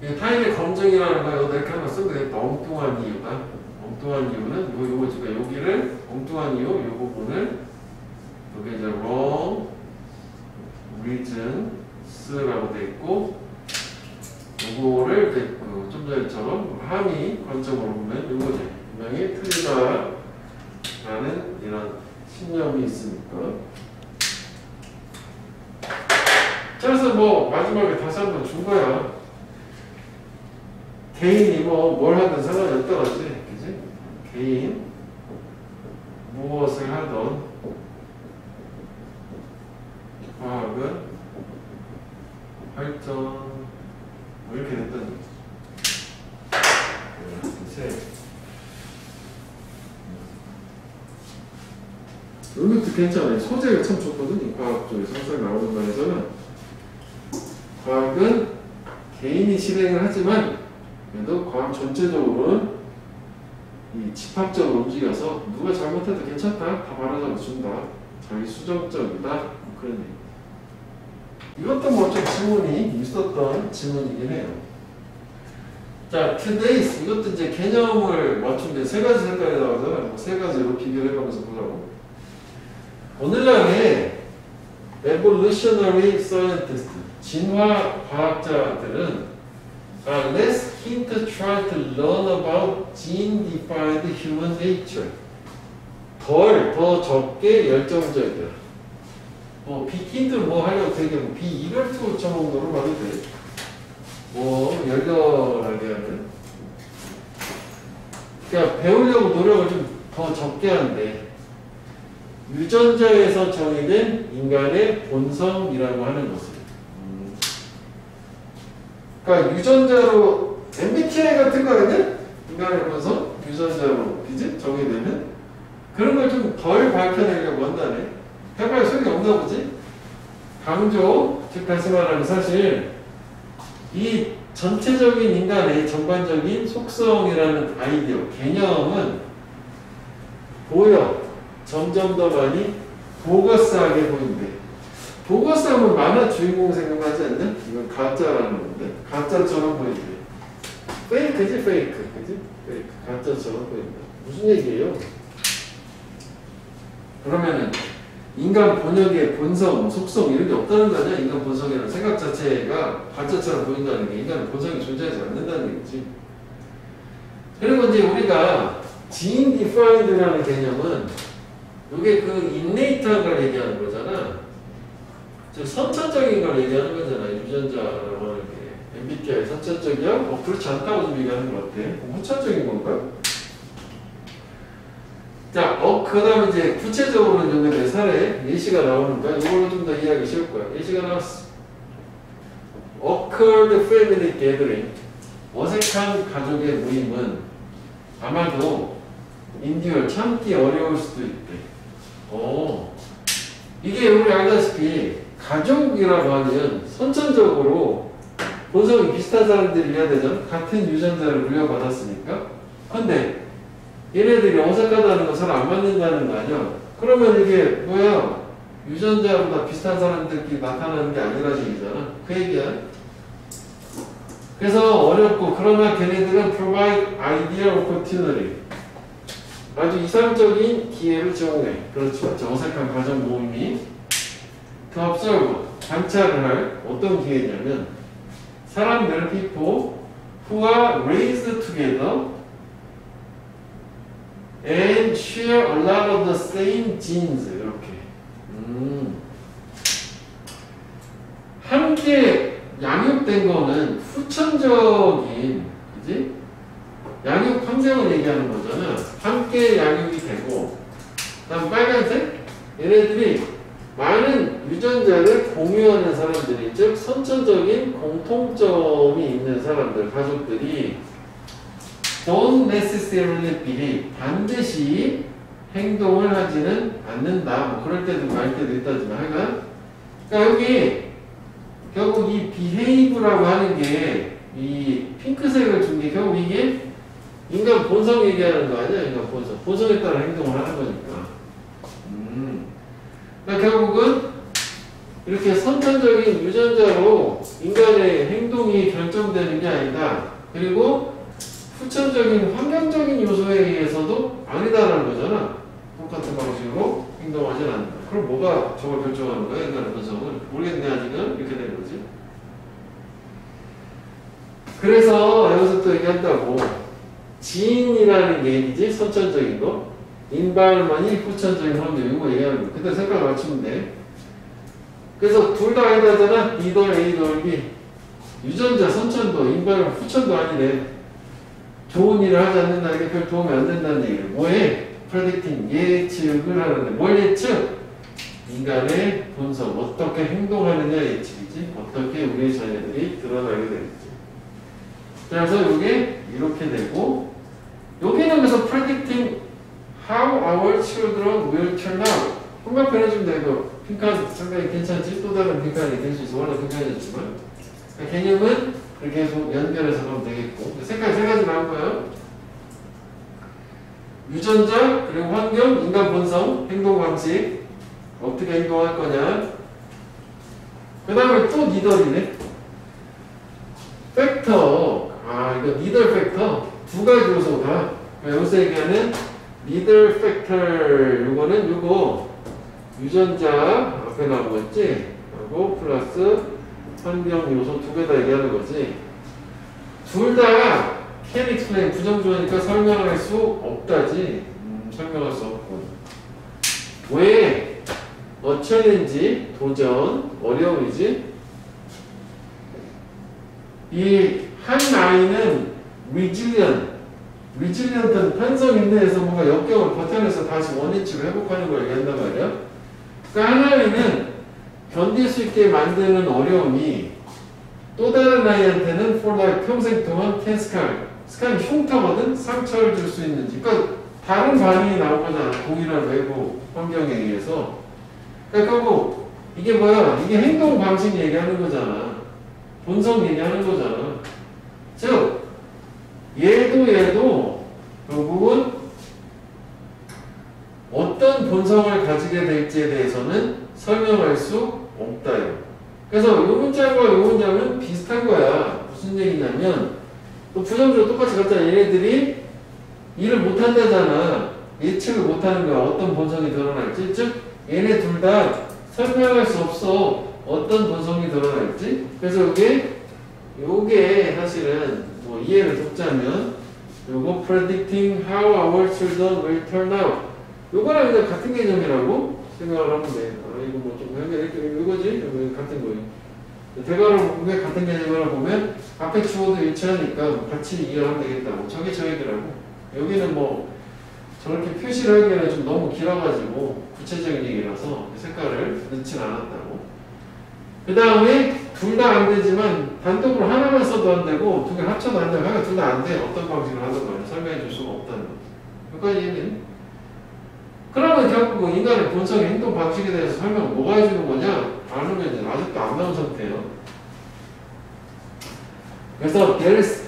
여기 타인의 검증이라는 거 이렇게 하나 쓰면 되겠다. 엉뚱한 이유다. 엉뚱한 이유는 요거 지금 여기를 엉뚱한 이유 요 부분을 여기 이제 wrong reasons라고 돼 있고, 요거를 좀 전처럼 함의 관점으로 보면 요거지. 분명히 틀리다라는 이런 신념이 있으니까. 그래서 뭐 마지막에 다시 한번 준 거야. 개인이 뭐 뭘 하든 상관이 없다 그러지, 그지? 개인 무엇을 하던 과학은 발전 뭐 이렇게 됐던 거죠. 이것도 괜찮아요. 소재가 참 좋거든요. 과학 쪽에서 항상 나오는 말에서는 과학은 개인이 실행을 하지만 그래도 과학 전체적으로는 이 집합적으로 움직여서 누가 잘못해도 괜찮다. 다 바로잡아 준다. 자기 수정적이다. 뭐 그런 얘기. 이것도 뭐 좀 질문이 있었던 질문이긴 해요. 자, today's 이것도 이제 개념을 맞추는데 세 가지 색깔이 나오잖아요. 뭐 세 가지로 비교해가면서 보자고. 오늘날의 evolutionary scientist 진화 과학자들은 are less keen to try to learn about gene-defined human nature. 더 적게 열정적이다. 뭐 비킨드 뭐 하려고 되게 뭐 비이별투 정도로 봐도 돼. 뭐 열렬하게 하는. 그러니까 배우려고 노력을 좀 더 적게 하는데 유전자에서 정의된 인간의 본성이라고 하는 것을. 그러니까 유전자로 MBTI 같은 거 아니야? 인간의 본성 유전자로 그지? 정의되면 그런 걸 좀 덜 밝혀내려고 한다네. 해봐야 소용이 없나 보지? 강조, 즉 다시 말하면 사실 이 전체적인 인간의 전반적인 속성이라는 아이디어, 개념은 보여. 점점 더 많이 보거스하게 보인대. 보거스하면 만화 주인공 생각나지 않냐? 이건 가짜라는 건데 가짜처럼 보인대. 페이크지 페이크. 그지? 페이크. 가짜처럼 보인다. 무슨 얘기예요? 그러면은 인간 본역의 본성, 속성 이런 게 없다는 거 아니야? 인간 본성이라는 생각 자체가 가짜처럼 보인다는 게 인간의 본성이 존재하지 않는다는 얘기지. 그리고 이제 우리가 gene defined라는 개념은 이게 그 인네이트한 걸 얘기하는 거잖아. 즉 선천적인 걸 얘기하는 거잖아. 유전자라고 하는 게 MBTI 선천적이야? 그렇지 않다고 좀 얘기하는 것 같아. 후천적인 건가? 자, 그 다음에 이제 구체적으로 연결된 사례 예시가 나오는가? 이걸로 좀 더 이해하기 쉬울 거야. 예시가 나왔어. Occurred family gathering. 어색한 가족의 모임은 아마도 인디얼 참기 어려울 수도 있대. 이게 우리 알다시피 가족이라고 하면 선천적으로 본성이 비슷한 사람들이어야 되잖아. 같은 유전자를 물려받았으니까. 근데 얘네들이 어색하다는 거 서로 안 맞는다는 거 아니야? 그러면 이게 뭐야? 유전자보다 비슷한 사람들끼리 나타나는 게 아니라는 얘기잖아. 그 얘기야. 그래서 어렵고 그러나 걔네들은 provide ideal opportunity. 아주 이상적인 기회를 제공해. 그렇죠. 어색한 가정 모임이 to observe, 관찰을 할 어떤 기회냐면 사람들, people who are raised together and share a lot of the same genes. 이렇게. 함께 양육된 거는 후천적인, 그지? 양육 환경을 얘기하는 거잖아. 함께 양육이 되고, 그다음 빨간색, 얘네들이 많은 유전자를 공유하는 사람들이, 즉 선천적인 공통점이 있는 사람들, 가족들이 don't necessarily behave, 반드시 행동을 하지는 않는다. 뭐 그럴 때도 말 때도 있다지만 하여간, 그러니까 여기 결국 이 behave라고 하는 게 이 핑크색을 준 게 결국 이게 인간 본성 얘기하는 거 아니야? 인간 본성. 본성에 따라 행동을 하는 거니까. 그러니까 결국은 이렇게 선천적인 유전자로 인간의 행동이 결정되는 게 아니다. 그리고 후천적인 환경적인 요소에 의해서도 아니다라는 거잖아. 똑같은 방식으로 행동하지 않는다. 그럼 뭐가 저걸 결정하는 거야? 인간의 본성을. 모르겠네 아직은. 이렇게 되는 거지. 그래서 여기서 또 얘기한다고 지인이라는 게 얘기지. 선천적인 거. 인발만이 후천적인 환경. 이거 얘기하는 거. 그때 색깔 맞추면 돼. 그래서 둘 다 아니다잖아. B, A, B. 유전자, 선천도, 인발은 후천도 아니래. 좋은 일을 하지 않는다는 게 별 도움이 안 된다는 얘기예요. 뭐에? predicting, 예측을 하는데 뭘 예측? 인간의 본성, 어떻게 행동하느냐 예측이지. 어떻게 우리의 자녀들이 드러나게 될지. 그래서 이게 이렇게 되고, 여기는 그래서 predicting how our children will turn out. 한번 해주면 돼. 이거 빈칸 상당히 괜찮지? 또 다른 빈칸이 될 수 있어. 워낙 빈칸이었지만. 개념은 그렇게 계속 연결해서 가면 되겠고. 색깔 세 가지 나올 거예요. 유전자, 그리고 환경, 인간 본성, 행동 방식. 어떻게 행동할 거냐. 그 다음에 또 니들이네. 팩터. 이거 니들 팩터. 두 가지 요소가. 여기서 얘기하는 니들 팩터. 요거는 요거. 유전자 앞에 나온 거 있지? 하고 플러스 환경 요소 두 개 다 얘기하는 거지. 둘 다 can explain 부정주어니까 설명할 수 없다지. 설명할 수 없고. 왜? challenge 도전 어려움이지. 이 한 아이는 resilient 탄성 인내에서 뭔가 역경을 버텨내서 다시 원위치로 회복하는 걸 얘기한단 말이야. 그러니까 한 아이는 견딜 수 있게 만드는 어려움이 또 다른 아이한테는 for life 평생 동안 can scar. 스카는 흉터거든. 상처를 줄 수 있는지. 그러니까 다른 반응이 나올 거잖아. 동일한 외부 환경에 의해서. 그러니까 뭐 이게 뭐야? 이게 행동 방식 얘기하는 거잖아. 본성 얘기하는 거잖아. 즉 얘도 결국은 어떤 본성을 가지게 될지에 대해서는 설명할 수 없다요. 그래서 이 문장과 이 문장은 비슷한 거야. 무슨 얘기냐면 또 부정적으로 똑같이 갖다 얘네들이 일을 못한다잖아. 예측을 못하는 거야. 어떤 본성이 드러날지. 즉 얘네 둘 다 설명할 수 없어. 어떤 본성이 드러날지. 그래서 요게 사실은 뭐 이해를 돕자면 요거 predicting how our children will turn out. 요거랑 그냥 같은 개념이라고 생각을 하면 돼. 이거 뭐 좀 연결해. 이거지? 이거 같은 거예요. 대괄호 보면 같은 개념을 보면 앞에 주어도 일치하니까 같이 이해하면 되겠다. 뭐 저게 저 얘기라고. 여기는 뭐 저렇게 표시를 하기에는 좀 너무 길어가지고 구체적인 얘기라서 색깔을 넣진 않았다고. 그 다음에 둘 다 안 되지만 단독으로 하나만 써도 안 되고 두 개 합쳐도 안 되고 하여간 둘 다 안 돼. 어떤 방식으로 하든 간에 설명해 줄 수가 없다는 거죠. 여기까지 얘기는. 그러면 결국 인간의 본성의 행동 방식에 대해서 설명을 뭐가 해주는 거냐? 안 하면 이제 아직도 안 나온 상태예요. 그래서 there's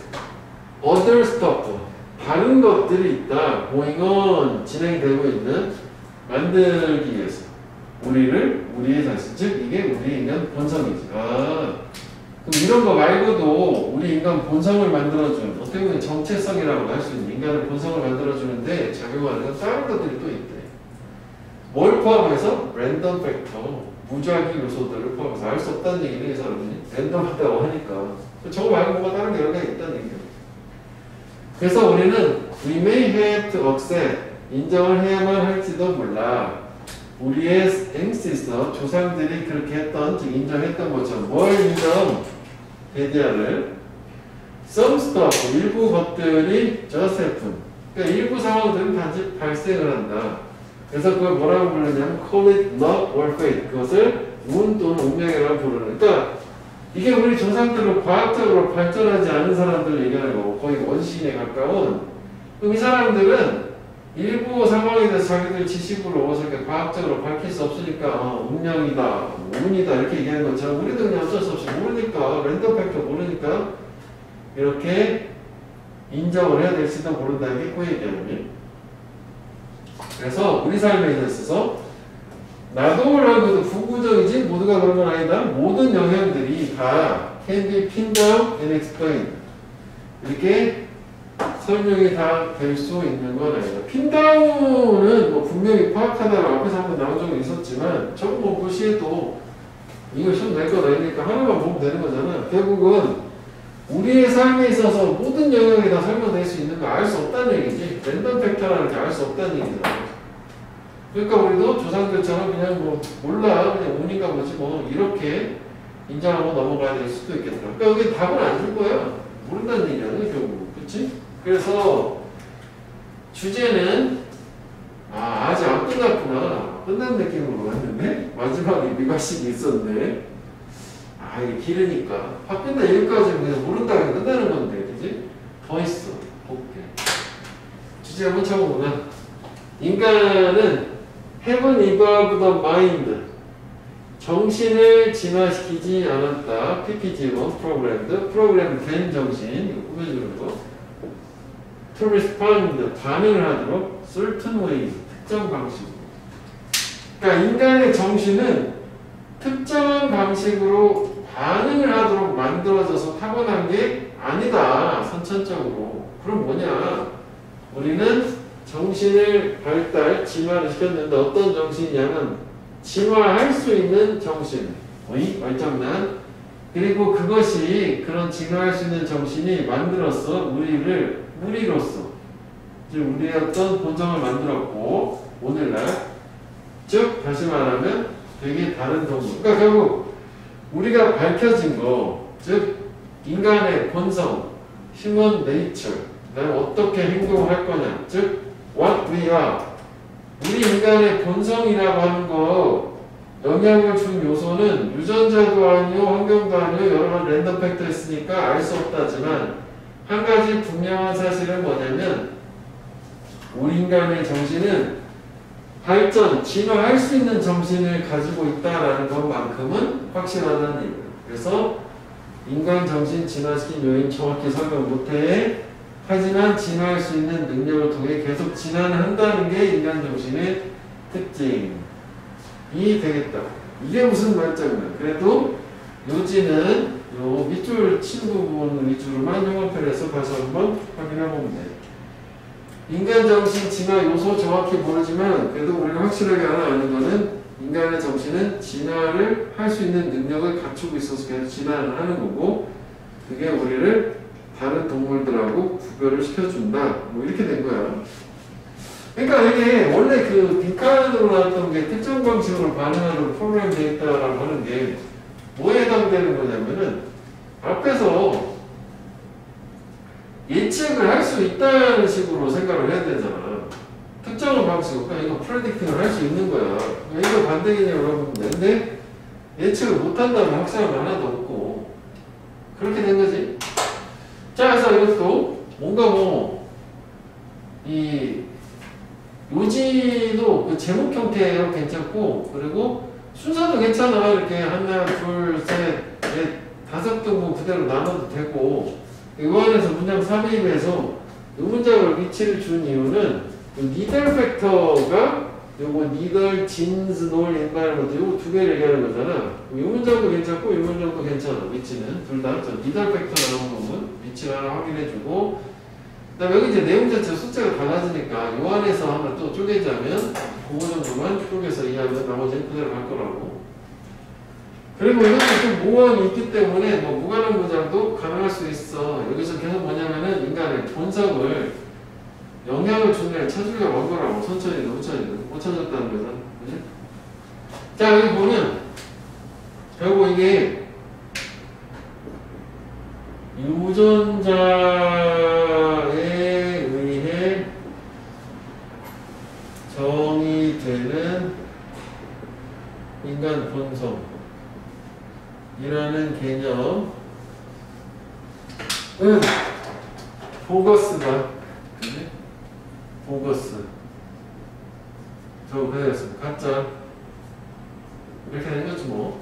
other stuff. 다른 것들이 있다. going on. 진행되고 있는. 만들기 위해서. 우리의 자신. 즉, 이게 우리 인간 본성이지. 그럼 이런 거 말고도 우리 인간 본성을 만들어주는, 어떻게 보면 정체성이라고 할 수 있는 인간의 본성을 만들어주는데 작용하는 건 다른 것들이 또 있대. 뭘 포함해서? 랜덤 팩터. 무작위 요소들을 포함해서 알 수 없다는 얘기는 이 사람들이 랜덤하다고 하니까. 저거 말고 뭐가 다른 게 여러 개 있다는 얘기예요. 그래서 우리는 we may have to accept. 인정을 해야만 할지도 몰라. 우리의 ancestor, 조상들이 그렇게 했던, 즉 인정했던 것처럼 뭘 인정? 대디아를 some stuff, 일부 것들이 just happen. 그러니까 일부 상황들은 단지 발생을 한다. 그래서 그걸 뭐라고 부르냐면 call it luck or fate. 그것을 운 또는 운명이라고 부르는. 그러니까 이게 우리 조상들로 과학적으로 발전하지 않은 사람들을 얘기하는 거고 거의 원시인에 가까운. 그럼 이 사람들은 일부 상황에 대해서 자기들 지식으로 저렇게 과학적으로 밝힐 수 없으니까 운명이다, 운이다 이렇게 얘기하는 것처럼 우리도 그냥 어쩔 수 없이 모르니까 랜덤 팩터 모르니까 이렇게 인정을 해야 될지도 모른다. 이게 그 얘기하는. 그래서 우리 삶에 있어서 나도 몰라도 부구적이지 모두가 그런 건 아니다. 모든 영향들이 다 can be pinned down and explained. 이렇게 설명이 다 될 수 있는 건 아니다. 핀다운은 뭐 분명히 파악하다가 앞에서 한번 나온 적은 있었지만 저거 뭐 무시해도 이거 시험 낼 거 아니니까 하나만 보면 되는 거잖아. 결국은 우리의 삶에 있어서 모든 영역이 다 설명될 수 있는 거 알 수 없다는 얘기지. 랜덤 팩터라는 게 알 수 없다는 얘기잖아. 그러니까 우리도 조상들처럼 그냥 뭐 몰라 그냥 운인가 보지 뭐 이렇게 인정하고 넘어가야 될 수도 있겠다. 그러니까 여기 답은 안 줄 거야. 모른다는 얘기잖아 결국. 그치? 그래서 주제는 아직 안 끝났구나. 끝난 느낌으로 갔는데 마지막에 미가식이 있었네. 이게 길으니까 바뀐다 여기까지 그냥 모른다고 끝나는 건데, 그지? 더 있어. 볼게. 주제 한번 쳐보구나. 인간은 haven't evolved the mind. 정신을 진화시키지 않았다. PPG1 프로그램 된 정신. 이거 꾸며주는 거. To respond. 반응을 하도록 certain ways. 특정 방식으로. 그러니까 인간의 정신은 특정한 방식으로 반응을 하도록 만들어져서 타고난 게 아니다. 선천적으로. 그럼 뭐냐? 우리는 정신을 발달, 진화를 시켰는데 어떤 정신이냐면 진화할 수 있는 정신. 말장난. 그리고 그것이 그런 진화할 수 있는 정신이 만들었어. 우리로서. 즉 우리의 어떤 본성을 만들었고 오늘날 즉 다시 말하면 되게 다른 동물. 그러니까 결국 우리가 밝혀진 거, 즉 인간의 본성, human nature, 그다음에 어떻게 행동할 거냐, 즉 what we are. 우리 인간의 본성이라고 하는 거 영향을 준 요소는 유전자도 아니요, 환경도 아니요, 여러 가지 랜덤 팩터 있으니까 알 수 없다지만 한 가지 분명한 사실은 뭐냐면 우리 인간의 정신은 발전, 진화할 수 있는 정신을 가지고 있다라는 것만큼은 확실하다는 얘기예요. 그래서 인간 정신 진화시킨 요인 정확히 설명 못해. 하지만 진화할 수 있는 능력을 통해 계속 진화를 한다는 게 인간 정신의 특징이 되겠다. 이게 무슨 말장난. 그래도 요지는 요 밑줄 친 부분 위주로만 형광펜에서 다시 한번 확인해보면 돼. 인간 정신 진화 요소 정확히 모르지만 그래도 우리가 확실하게 아는 거는 인간의 정신은 진화를 할 수 있는 능력을 갖추고 있어서 계속 진화를 하는 거고 그게 우리를 다른 동물들하고 구별을 시켜준다. 뭐 이렇게 된 거야. 그러니까 이게 원래 그 빈칸으로 나왔던 게 특정 방식으로 반응하는 프로그램 데이터라고 하는 게 뭐에 해당되는 거냐면은 앞에서 예측을 할 수 있다는 식으로 생각을 해야 되잖아. 특정한 방식으로. 그러니까 이거 프레딕팅을 할 수 있는 거야. 이거 반대 개념으로 하면 되는데 예측을 못한다면 확실함 하나도 없고 그렇게 된 거지. 자, 그래서 이것도 뭔가 이 요지도 그 제목 형태로 괜찮고 그리고 순서도 괜찮아. 이렇게 하나, 둘, 셋, 넷, 다섯 등분 그대로 나눠도 되고 이 안에서 문장 3인에서 이 문장을 위치를 준 이유는 니들 팩터가 요거 니들, 진즈, 놀, 인바이러먼트 요거 두 개를 얘기하는 거잖아. 이 문장도 괜찮고 이 문장도 괜찮아. 위치는 둘 다. 니들 팩터 나온 부분 위치를 하나 확인해주고 그다음에 여기 이제 내용 자체 숫자가 달라지니까 요 안에서 하나 또 쪼개자면 그거 정도만 쪼개서 이해하면 나머지는 그대로 갈 거라고. 그리고 이것도 좀 모호함이 있기 때문에 뭐 무관한 문장도 가능할 수 있어. 여기서 계속 뭐냐면은 인간의 본성을 영향을 주는 애를 찾으려고 한 거라고. 천천히도 후천히도 못 찾았다는 거잖아. 그지? 자, 여기 보면 결국 이게 유전자에 의해 정의되는 인간 본성이라는 개념은 보거스다. 그지? 보거스. 저거 그랬습니다. 가짜. 이렇게 된 거지 뭐.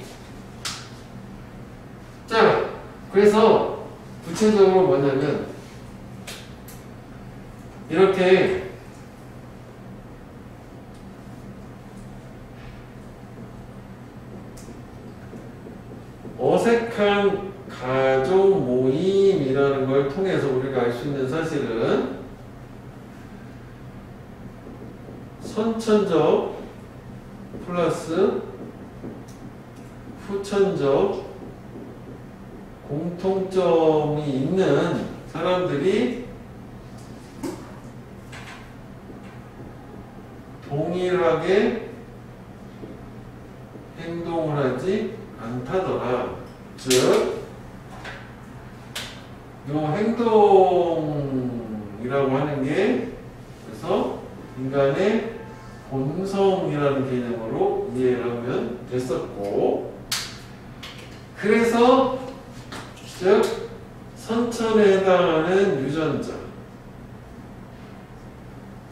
자, 그래서 구체적으로 뭐냐면 이렇게 어색한 가족 모임이라는 걸 통해서 우리가 알 수 있는 사실은 선천적 플러스 후천적 공통점이 있는 사람들이 동일하게 행동을 하지 않다더라. 즉, 요 행동 이라고 하는 게 그래서 인간의 본성이라는 개념으로 이해를 하면 됐었고 그래서 즉 선천에 해당하는 유전자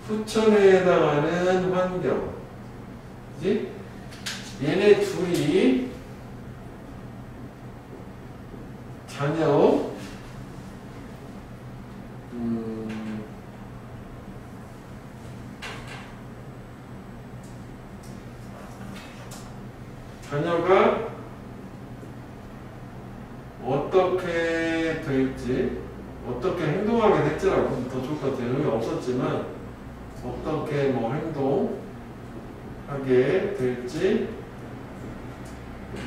후천에 해당하는 환경 그지? 얘네 둘이 자녀 자녀가 어떻게 될지 어떻게 행동하게 될지라고 더 좋을 것 같아요. 여기 없었지만 어떻게 뭐 행동하게 될지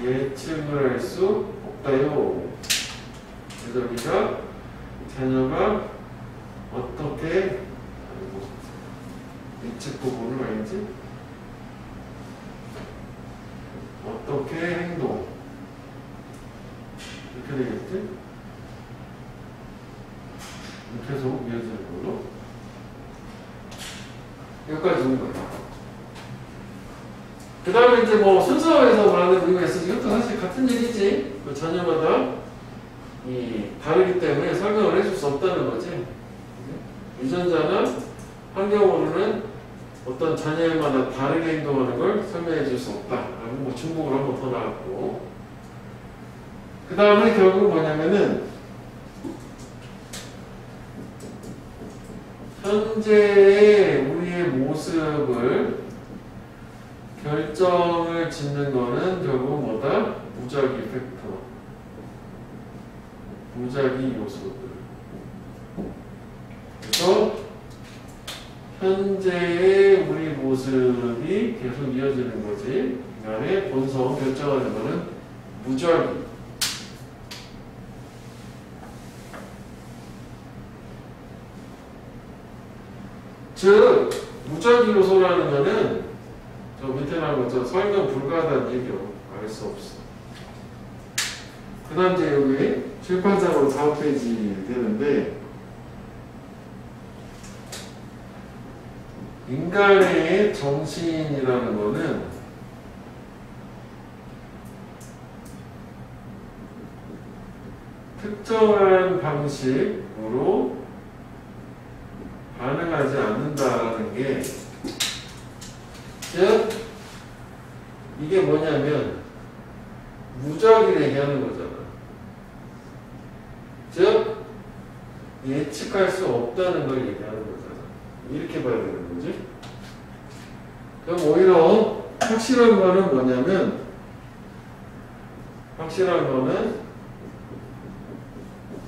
예측을 할 수 없다요. 그래서 여기가 자녀가 어떻게 예측 부분을 알지? 어떻게 행동 이렇게 되겠지? 계속 이어지는 걸로 여기까지 오는 거야. 그 다음에 이제 뭐 순서에서 말하는 의미가 있어서 이것도 사실 같은 얘기지. 그 자녀마다 다르기 때문에 설명을 해줄 수 없다는 거지. 유전자나 환경으로는 어떤 자녀마다 다르게 행동하는 걸 설명해 줄 수 없다. 라고 뭐 중복을 한 번 더 나왔고. 그 다음에 결국 뭐냐면은 현재의 우리의 모습을 결정을 짓는 거는 결국 뭐다? 무작위 팩터. 무작위 요소들. 그래서 현재의 우리 모습이 계속 이어지는 거지. 인간의 본성 결정하는 거는 무작위. 즉 무작위 요소라는 거는 저 밑에 나온 것처럼 설명 불가하다는 얘기요. 알 수 없어. 그 다음 이제 여기 출판상으로 4페이지 되는데 인간의 정신이라는 거는 특정한 방식으로 반응하지 않는다라는 게, 즉, 이게 뭐냐면, 무작위를 얘기하는 거잖아. 즉, 예측할 수 없다는 걸 얘기하는 거잖아. 이렇게 봐야 되는 거지. 그럼 오히려 확실한 거는 뭐냐면, 확실한 거는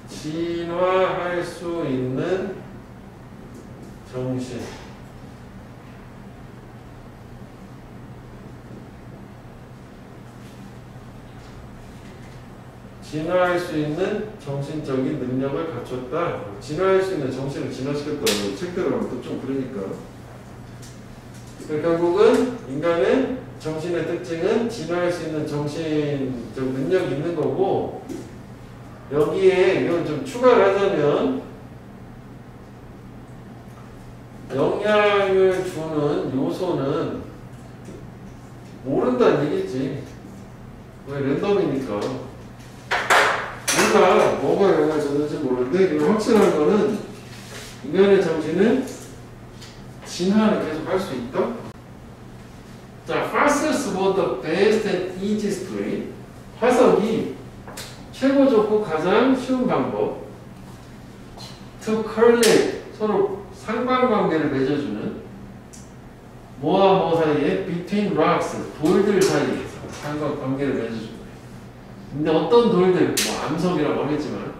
진화할 수 있는 정신. 진화할 수 있는 정신적인 능력을 갖췄다. 진화할 수 있는 정신을 진화시켰다. 책대로 하면 또 좀 그러니까. 그러니까 결국은 인간의 정신의 특징은 진화할 수 있는 정신적 능력이 있는 거고, 여기에 이건 좀 추가를 하자면 영향을 주는 요소는 모른다는 얘기지. 왜 랜덤이니까. 우리가 뭐가 영향을 줬는지 모르는데, 이거 확실한 거는 인간의 정신은 진화를 계속 할 수 있다. 자, fastest was the best and easiest way. 화석이 최고 좋고 가장 쉬운 방법. To correlate, 서로 상관관계를 맺어주는 뭐와 뭐 사이에 between rocks, 돌들 사이에서 상관관계를 맺어주는 거예요. 근데 어떤 돌들, 뭐 암석이라고 하겠지만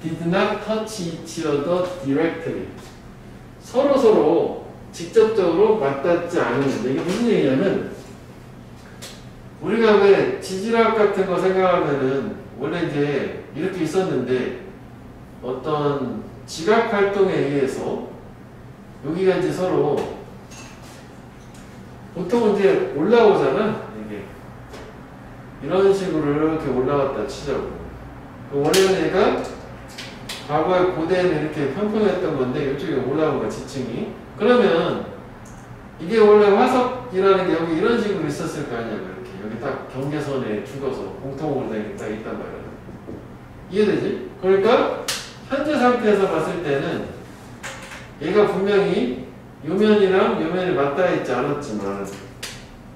did not touch each other directly. 서로 직접적으로 맞닿지 않은. 이게 무슨 얘기냐면 우리가 왜 지질학 같은 거 생각하면은 원래 이제 이렇게 있었는데 어떤 지각 활동에 의해서 여기가 이제 서로 보통은 이제 올라오잖아. 이게 이런 식으로 이렇게 올라갔다 치자고. 원래는 얘가 과거에 고대에는 이렇게 평평했던 건데 이쪽에 올라온 거야 지층이. 그러면 이게 원래 화석이라는 게 여기 이런 식으로 있었을 거 아니야. 이렇게 여기 딱 경계선에 죽어서 공통으로 딱 있단 말이야. 이해되지? 그러니까 현재 상태에서 봤을 때는 얘가 분명히 요면이랑 요면이 맞닿아 있지 않았지만,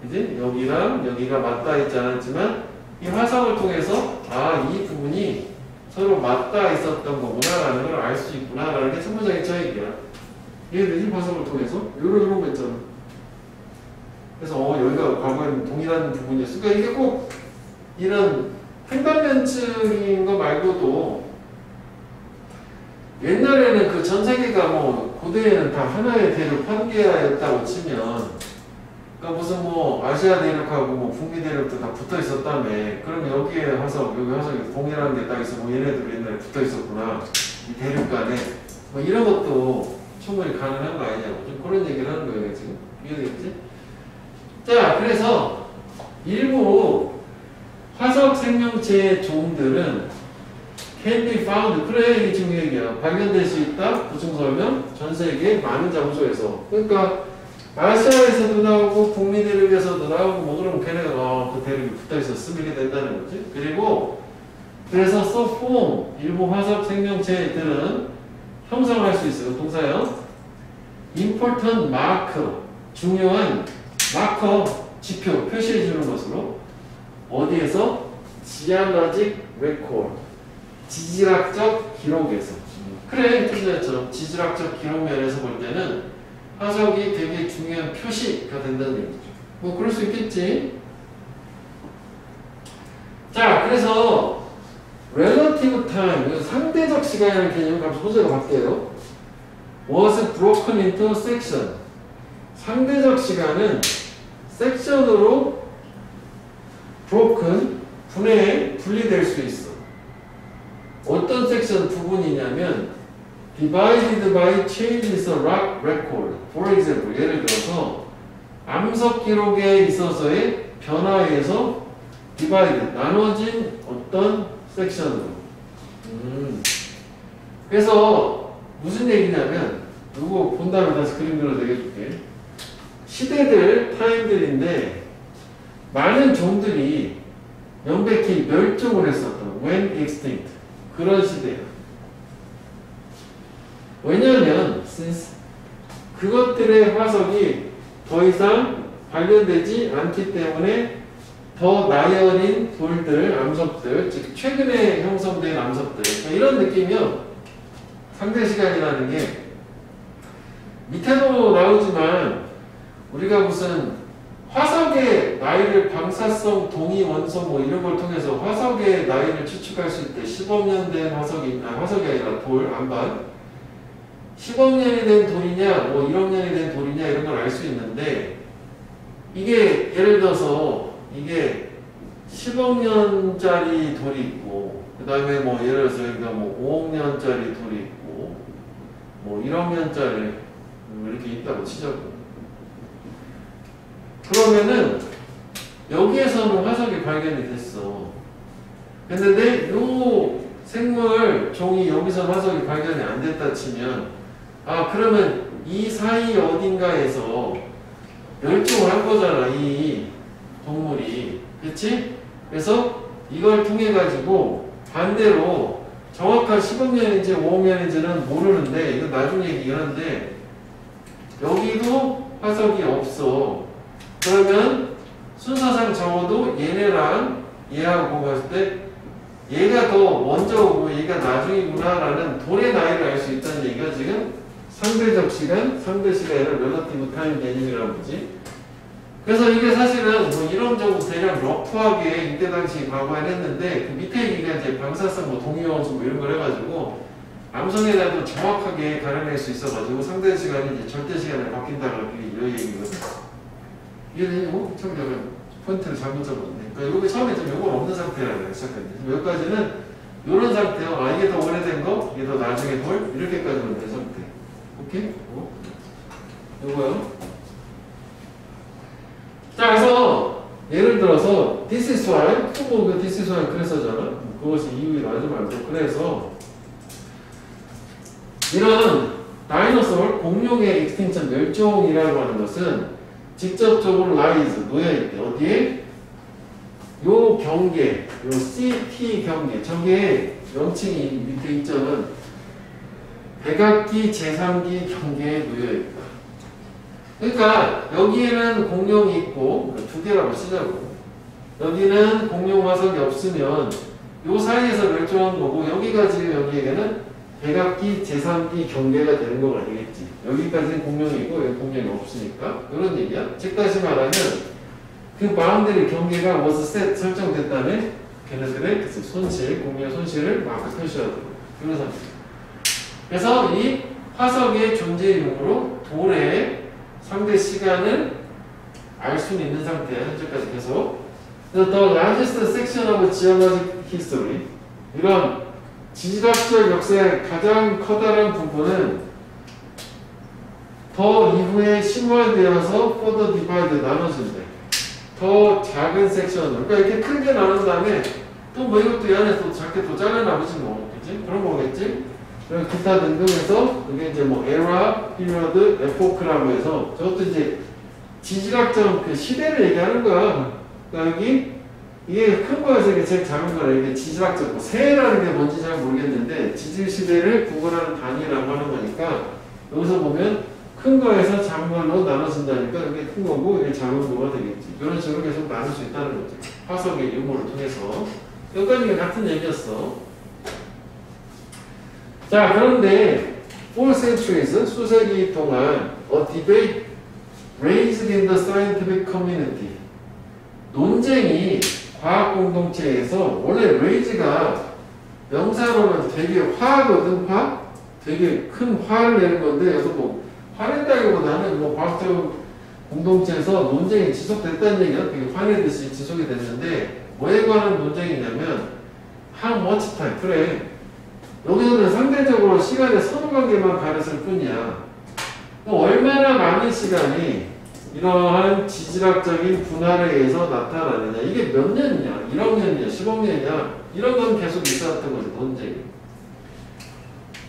그지? 여기랑 여기가 맞닿아 있지 않았지만 이 화석을 통해서 이 부분이 서로 맞닿아 있었던 거구나라는 걸 알 수 있구나라는 게 천문학의 저 얘기야. 이해되지? 화석을 통해서 이런 거 있잖아. 그래서 여기가 과거에는 동일한 부분이었어. 그러니까 이게 꼭 이런 횡단면층인 거 말고도 옛날에는 그 전 세계가 뭐 고대에는 다 하나의 대륙 판게아였다고 치면, 그러니까 무슨 뭐 아시아 대륙하고 뭐 북미 대륙도 다 붙어 있었다며. 그럼 여기에 화석, 여기 화석이 동일한 게 딱 있어. 뭐 얘네들 옛날에 붙어 있었구나. 이 대륙 간에. 뭐 이런 것도 충분히 가능한 거 아니냐고. 좀 그런 얘기를 하는 거예요, 지금. 이해되겠지? 자, 그래서 일부 화석 생명체의 종들은 can be found. 그래, 이게 지금 얘기야. 발견될 수 있다. 보충 설명. 전 세계 많은 장소에서. 그러니까 아시아에서도 나오고 북미 대륙에서도 나오고 뭐 그러면 걔네가 그 대륙이 붙어 있었으면 이게 된다는 거지. 그리고 그래서 so form 일부 화석 생명체들은 형성할 수 있어요. 동사요. important marker 중요한 마커 지표 표시해 주는 것으로 어디에서 geologic record 지질학적 기록에서. 그래, 뜻이었죠. 지질학적 기록 면에서 볼 때는 화석이 되게 중요한 표시가 된다는 얘기죠. 뭐 그럴 수 있겠지. 자, 그래서 relative time, 상대적 시간이라는 개념 값 소재가 바뀌어요. was broken into section. 상대적 시간은 섹션으로 broken, 분리될 수 있어. 어떤 섹션 부분이냐면 divided by changes of rock record. For example, 예를 들어서 암석 기록에 있어서의 변화에 의해서 divided, 나눠진 어떤 섹션으로. 그래서 무슨 얘기냐면, 이거 본 다음에 다시 그림 그려서 얘기해줄게. 시대들, 타임들인데 많은 종들이 명백히 멸종을 했었던 when extinct 그런 시대야. 왜냐하면 since 그것들의 화석이 더 이상 발견되지 않기 때문에 더 나열인 돌들, 암석들, 즉 최근에 형성된 암석들, 그러니까 이런 느낌이요. 상대시간이라는 게 밑에도 나오지만 우리가 무슨 화석의 나이를 방사성 동위 원소 뭐 이런 걸 통해서 화석의 나이를 추측할 수 있대. 10억 년 된 화석이, 화석이 아니라 돌, 암반. 10억 년이 된 돌이냐, 뭐 1억 년이 된 돌이냐 이런 걸 알 수 있는데, 이게 예를 들어서 이게 10억 년짜리 돌이 있고, 그 다음에 뭐 예를 들어서 여기가 뭐 5억 년짜리 돌이 있고, 뭐 1억 년짜리 이렇게 있다고 치자고. 그러면은 여기에서는 화석이 발견이 됐어. 근데 요 생물 종이 여기서 화석이 발견이 안 됐다 치면, 그러면 이 사이 어딘가에서 멸종을 한 거잖아, 이 동물이. 그치? 그래서 이걸 통해 가지고 반대로 정확한 10억 년인지 5억 년인지는 모르는데, 이건 나중에 얘기긴 한데, 여기도 화석이 없어. 그러면 순서상 적어도 얘네랑 얘하고 봤을 때 얘가 더 먼저 오고 얘가 나중이구나라는 돌의 나이를 알 수 있다는 얘기가 지금 상대적 시간, 상대 시간을 relative time 개념이라고 보지. 그래서 이게 사실은 뭐 이론적으로 대략 러프하게 이때 당시 과거에 했는데, 그 밑에 얘기가 이제 방사성 뭐 동위원수 뭐 이런 걸 해가지고 암성에 대해서 정확하게 가려낼 수 있어가지고 상대 시간이 이제 절대 시간에 바뀐다는 이런 얘기거든. 이해되니? 참 내가 포인트를 잘못 잡았네. 그러니까 여기 처음에 좀 요건 없는 상태라고 시작했는데, 여기까지는 요런 상태요. 이게 더 오래된 거, 이게 더 나중에 볼, 이렇게까지는 된 상태. 오케이? 요거요. 자, 그래서 예를 들어서 this is why, 그 this is why 그랬었잖아. 그것이 이유라지 말고. 그래서 이런 다이너소어 공룡의 익스팅션 멸종이라고 하는 것은 직접적으로 라이즈 놓여있대. 어디에? 요 경계, 요 CT 경계, 저게 명칭이 밑에 있죠는 백악기 제3기 경계에 놓여있다. 그러니까 여기에는 공룡이 있고 두 개라고 쓰자고. 여기는 공룡 화석이 없으면 요 사이에서 멸종한 거고 여기가 지금 여기에는 백악기 제3기 경계가 되는 거 아니겠지. 여기까지는 공룡이 있고 여기 공룡이 없으니까 그런 얘기야. 즉 다시 말하면 그 바운더리 경계가 was set 설정됐다면 걔네들의 손실, 공룡의 손실을 막 표시하도록 그런 상태. 그래서 이 화석의 존재 이름으로 돌의 상대 시간을 알 수 있는 상태야. 현재까지 계속. The largest section of geologic history. 이런 지질학적 역사의 가장 커다란 부분은 더 이후에 심화되어서 further divide 나눠진대. 더 작은 섹션으로. 그러니까 이렇게 크게 나눈 다음에 또 뭐 이것도 이 안에 또 작게 또 잘라나보지 뭐. 그치? 그런 거겠지? 그리고 기타 등등해서 이게 이제 뭐 에라, 피리어드, 에포크라고 해서 저것도 이제 지질학적 그 시대를 얘기하는 거야. 그러니까 여기 이게 큰 거에서 이게 제일 작은 거라 이게 지질학적 뭐 세라는 게 뭔지 잘 모르겠는데 지질 시대를 구분하는 단위라고 하는 거니까 여기서 보면 큰 거에서 작은 걸로 나눠진다니까 이게 큰 거고 이게 작은 거가 되겠지. 이런 식으로 계속 나눌 수 있다는 거지. 화석의 유무를 통해서. 여기까지 같은 얘기였어. 자, 그런데 4 centuries 수세기 동안 a debate raised in the scientific community 논쟁이 과학 공동체에서 원래 raise가 명사로는 되게 화거든. 화? 되게 큰 화를 내는 건데 여기서 뭐 화낸다기보다는 뭐 과학적 공동체에서 논쟁이 지속됐다는 얘기야. 되게 화내듯이 지속이 됐는데 뭐에 관한 논쟁이냐면 how much time 그래. 여기서는 상대적으로 시간의 선후관계만 가렸을 뿐이야. 얼마나 많은 시간이 이러한 지질학적인 분할에 의해서 나타나느냐. 이게 몇 년이냐, 1억 년이냐, 10억 년이냐 이런 건 계속 있었던 거지, 논쟁이.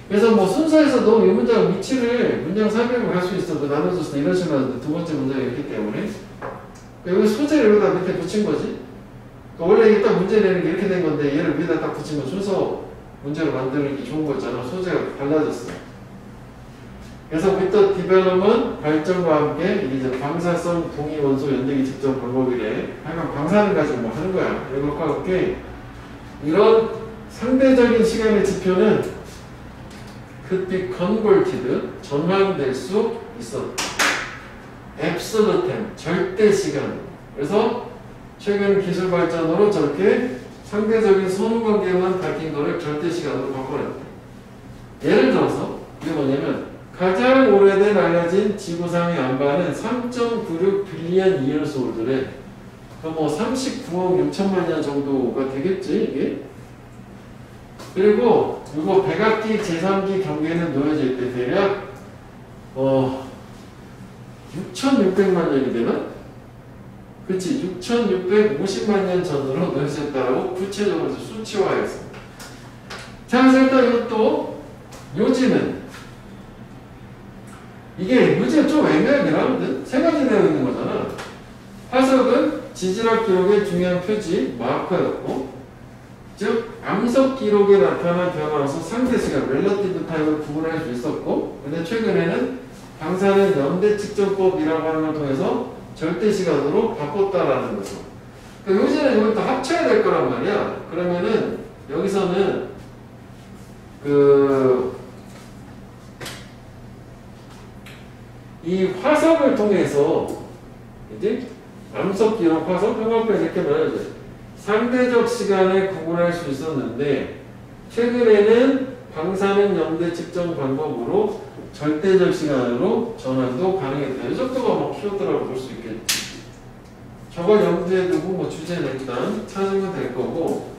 그래서 뭐 순서에서도 이 문장 위치를 문장 설명을 할 수 있어. 그 나눠줬어. 이런 식으로 두 번째 문장이 있기 때문에 여기 소재를 여기다 밑에 붙인 거지. 그러니까 원래 이게 딱 문제 내는 게 이렇게 된 건데 얘를 위에다 딱 붙이면 순서 문제를 만드는 게 좋은 거잖아. 소재가 달라졌어. 그래서 with the development 발전과 함께 이게 이제 방사성 동위 원소 연대기 측정 방법이래. 하여간 방사능 가지고 뭐 하는 거야. 이것과 함께 이런 상대적인 시간의 지표는 could be converted 전환될 수 있었다. absolute time 절대 시간. 그래서 최근 기술 발전으로 저렇게 상대적인 선후관계만 밝힌 거를 절대 시간으로 바꿔냈다. 예를 들어서 이게 뭐냐면 가장 오래된 알려진 지구상의 안반은 3.96 빌리언 이어스 올드래. 뭐 39억 6천만 년 정도가 되겠지 이게. 그리고 이거 백악기 제3기 경계는 놓여져 있대. 대략 6,600만 년이 되나? 그치, 6,650만 년 전으로 놓여졌다라고 구체적으로 수치화했어. 자, 그래서 일단 이것도 요지는 이게 요지가 좀 애매하긴 하거든. 세 가지 내용 있는 거잖아. 화석은 지질학 기록의 중요한 표지, 마커였고, 즉 암석 기록에 나타난 변화로서 상대 시간, 렐러티브 타임을 구분할 수 있었고, 근데 최근에는 방사능 연대 측정법이라고 하는 걸 통해서 절대 시간으로 바꿨다라는 거죠. 그러니까 요즘은 이것도 합쳐야 될 거란 말이야. 그러면은 여기서는 이 화석을 통해서 이제 암석 기록 화석 평균표 이렇게 말하죠. 상대적 시간을 구분할 수 있었는데 최근에는 방사능 연대 측정 방법으로 절대적 시간으로 전환도 가능했다. 이 정도가 뭐 키워드라고 볼 수 있겠지. 저걸 염두에 두고 뭐 주제는 일단 찾으면 될 거고.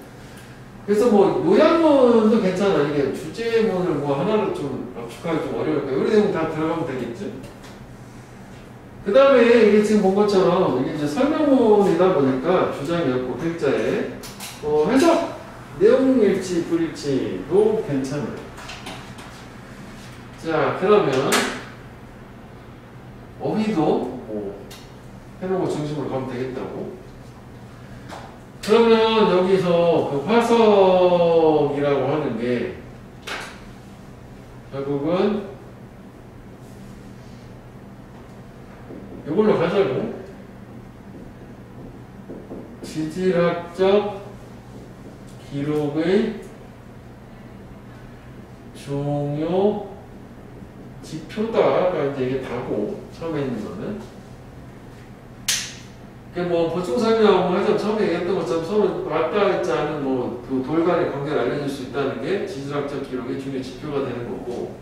그래서 뭐 요약문도 괜찮아. 이게 주제문을 뭐 하나로 좀 압축하기 좀 어려우니까 이 내용 다 들어가면 되겠지. 그 다음에 이게 지금 본 것처럼 이게 이제 설명문이다 보니까 주장이었고 글자에 해석 내용 일치 불일치도 괜찮아요. 자, 그러면 어휘도 뭐 해놓고 중심으로 가면 되겠다고. 그러면 여기서 그 화석이라고 하는 게 결국은 이걸로 가자고. 지질학적 기록의 중요 지표다가 이제 이게 다고, 처음에 있는 거는. 그게 뭐 보충 설명하고 하자면 처음에 얘기했던 것처럼 서로 맞닿아 있지 않은 그 돌 간의 관계를 알려줄 수 있다는 게 지질학적 기록의 중요 지표가 되는 거고.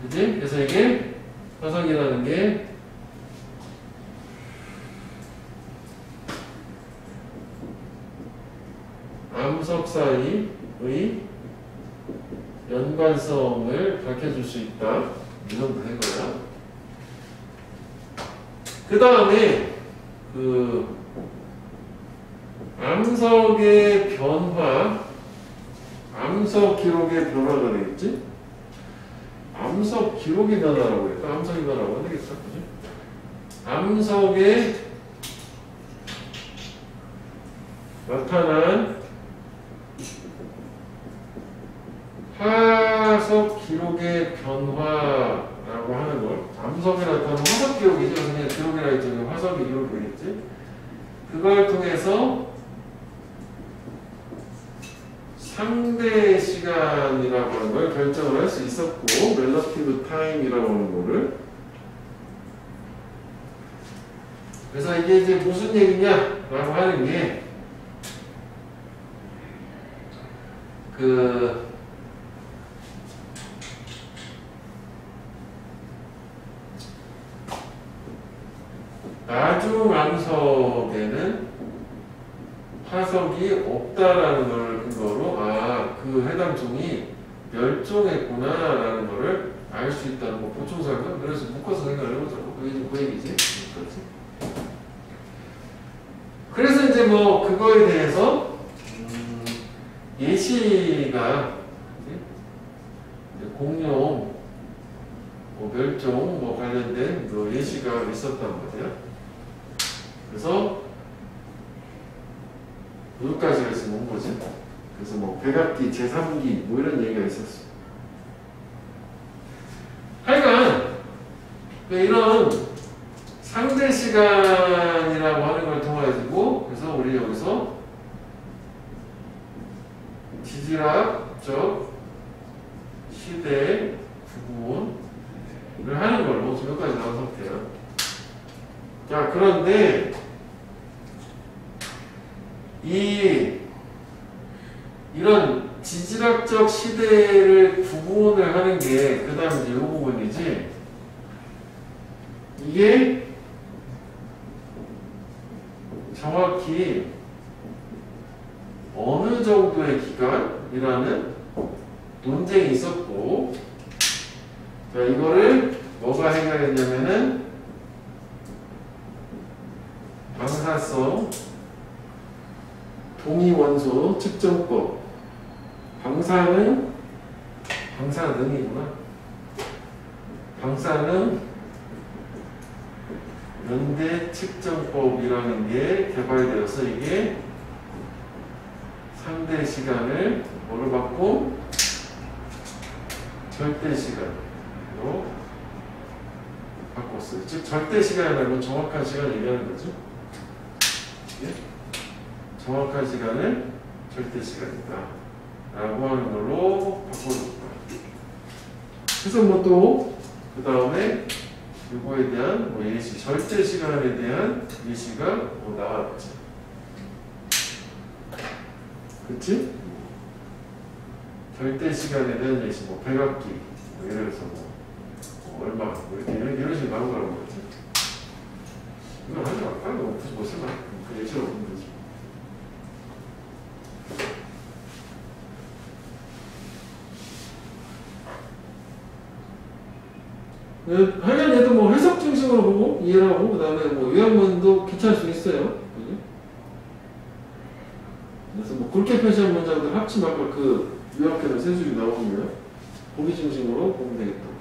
그지? 그래서 이게 화석이라는 게 암석 사이의 연관성을 밝혀줄 수 있다. 이 정도 된 거야. 그 다음에 그 암석의 변화, 암석 기록의 변화가 되겠지? 암석 기록의 변화라고 할까? 암석의 변화라고 하겠어. 그지? 암석에 나타난 화석 기록의 변화라고 하는 걸, 암석에 나타나는 화석 기록이죠. 그냥 기록이라 했죠. 화석의 기록이 되겠지. 그걸 통해서 상대 시간이라고 하는 걸 결정을 할 수 있었고, relative time이라고 하는 거를. 그래서 이게 이제 무슨 얘기냐라고 하는 게, 나중 암석에는 화석이 없다라는 걸 근거로 그 해당 종이 멸종했구나라는 거를 알 수 있다는 거 보충 설명. 그래서 묶어서 생각을 해보자고. 그게 이제 그 얘기지. 그렇지. 그래서 이제 뭐 그거에 대해서 예시가 이제 공룡 멸종 관련된 예시가 있었단 말이야. 그래서 여기까지가 있으면 온 거지. 그래서 백악기 제3기 이런 얘기가 있었어. 하여간 이런 상대 시간이라고 하는 걸 통해가지고, 그래서 우리 여기서 지질학적 시대 구분을 하는 걸로 지금 여기까지 나온 상태야. 자, 그런데 이런 지질학적 시대를 구분을 하는 게 그 다음에 이제 이 부분이지, 이게 정확히 어느 정도의 기간이라는 논쟁이 있었고, 자, 이거를 뭐가 해결했냐면은 방사성 동위원소 측정법, 방사능이구나. 방사능 연대 측정법이라는 게 개발되어서 이게 상대 시간을 뭐로 받고 절대 시간으로 바꿨어요. 즉 절대 시간이라는 정확한 시간을 얘기하는 거죠. 예? 정확한 시간을 절대 시간이다 라고 하는 걸로 바꿔줬다. 그래서 또 그 다음에 이거에 대한 예시, 절대 시간에 대한 예시가 나왔지. 그치? 절대 시간에 대한 예시, 백악기, 예를 들어서 얼마, 이런 식으로 나온 거라고 그러지. 이건 하지 마. 다른 거 굳이 못 쓰나? 그 예시로 보면 되지. 하여간 얘도 해석 중심으로 보고 이해를 하고, 그 다음에 요약문도 괜찮을 수 있어요. 그지? 그래서 굵게 표시한 문장들 합치면 아까 그 요약해서 세 줄이 나오고요. 고기 중심으로 보면 되겠다.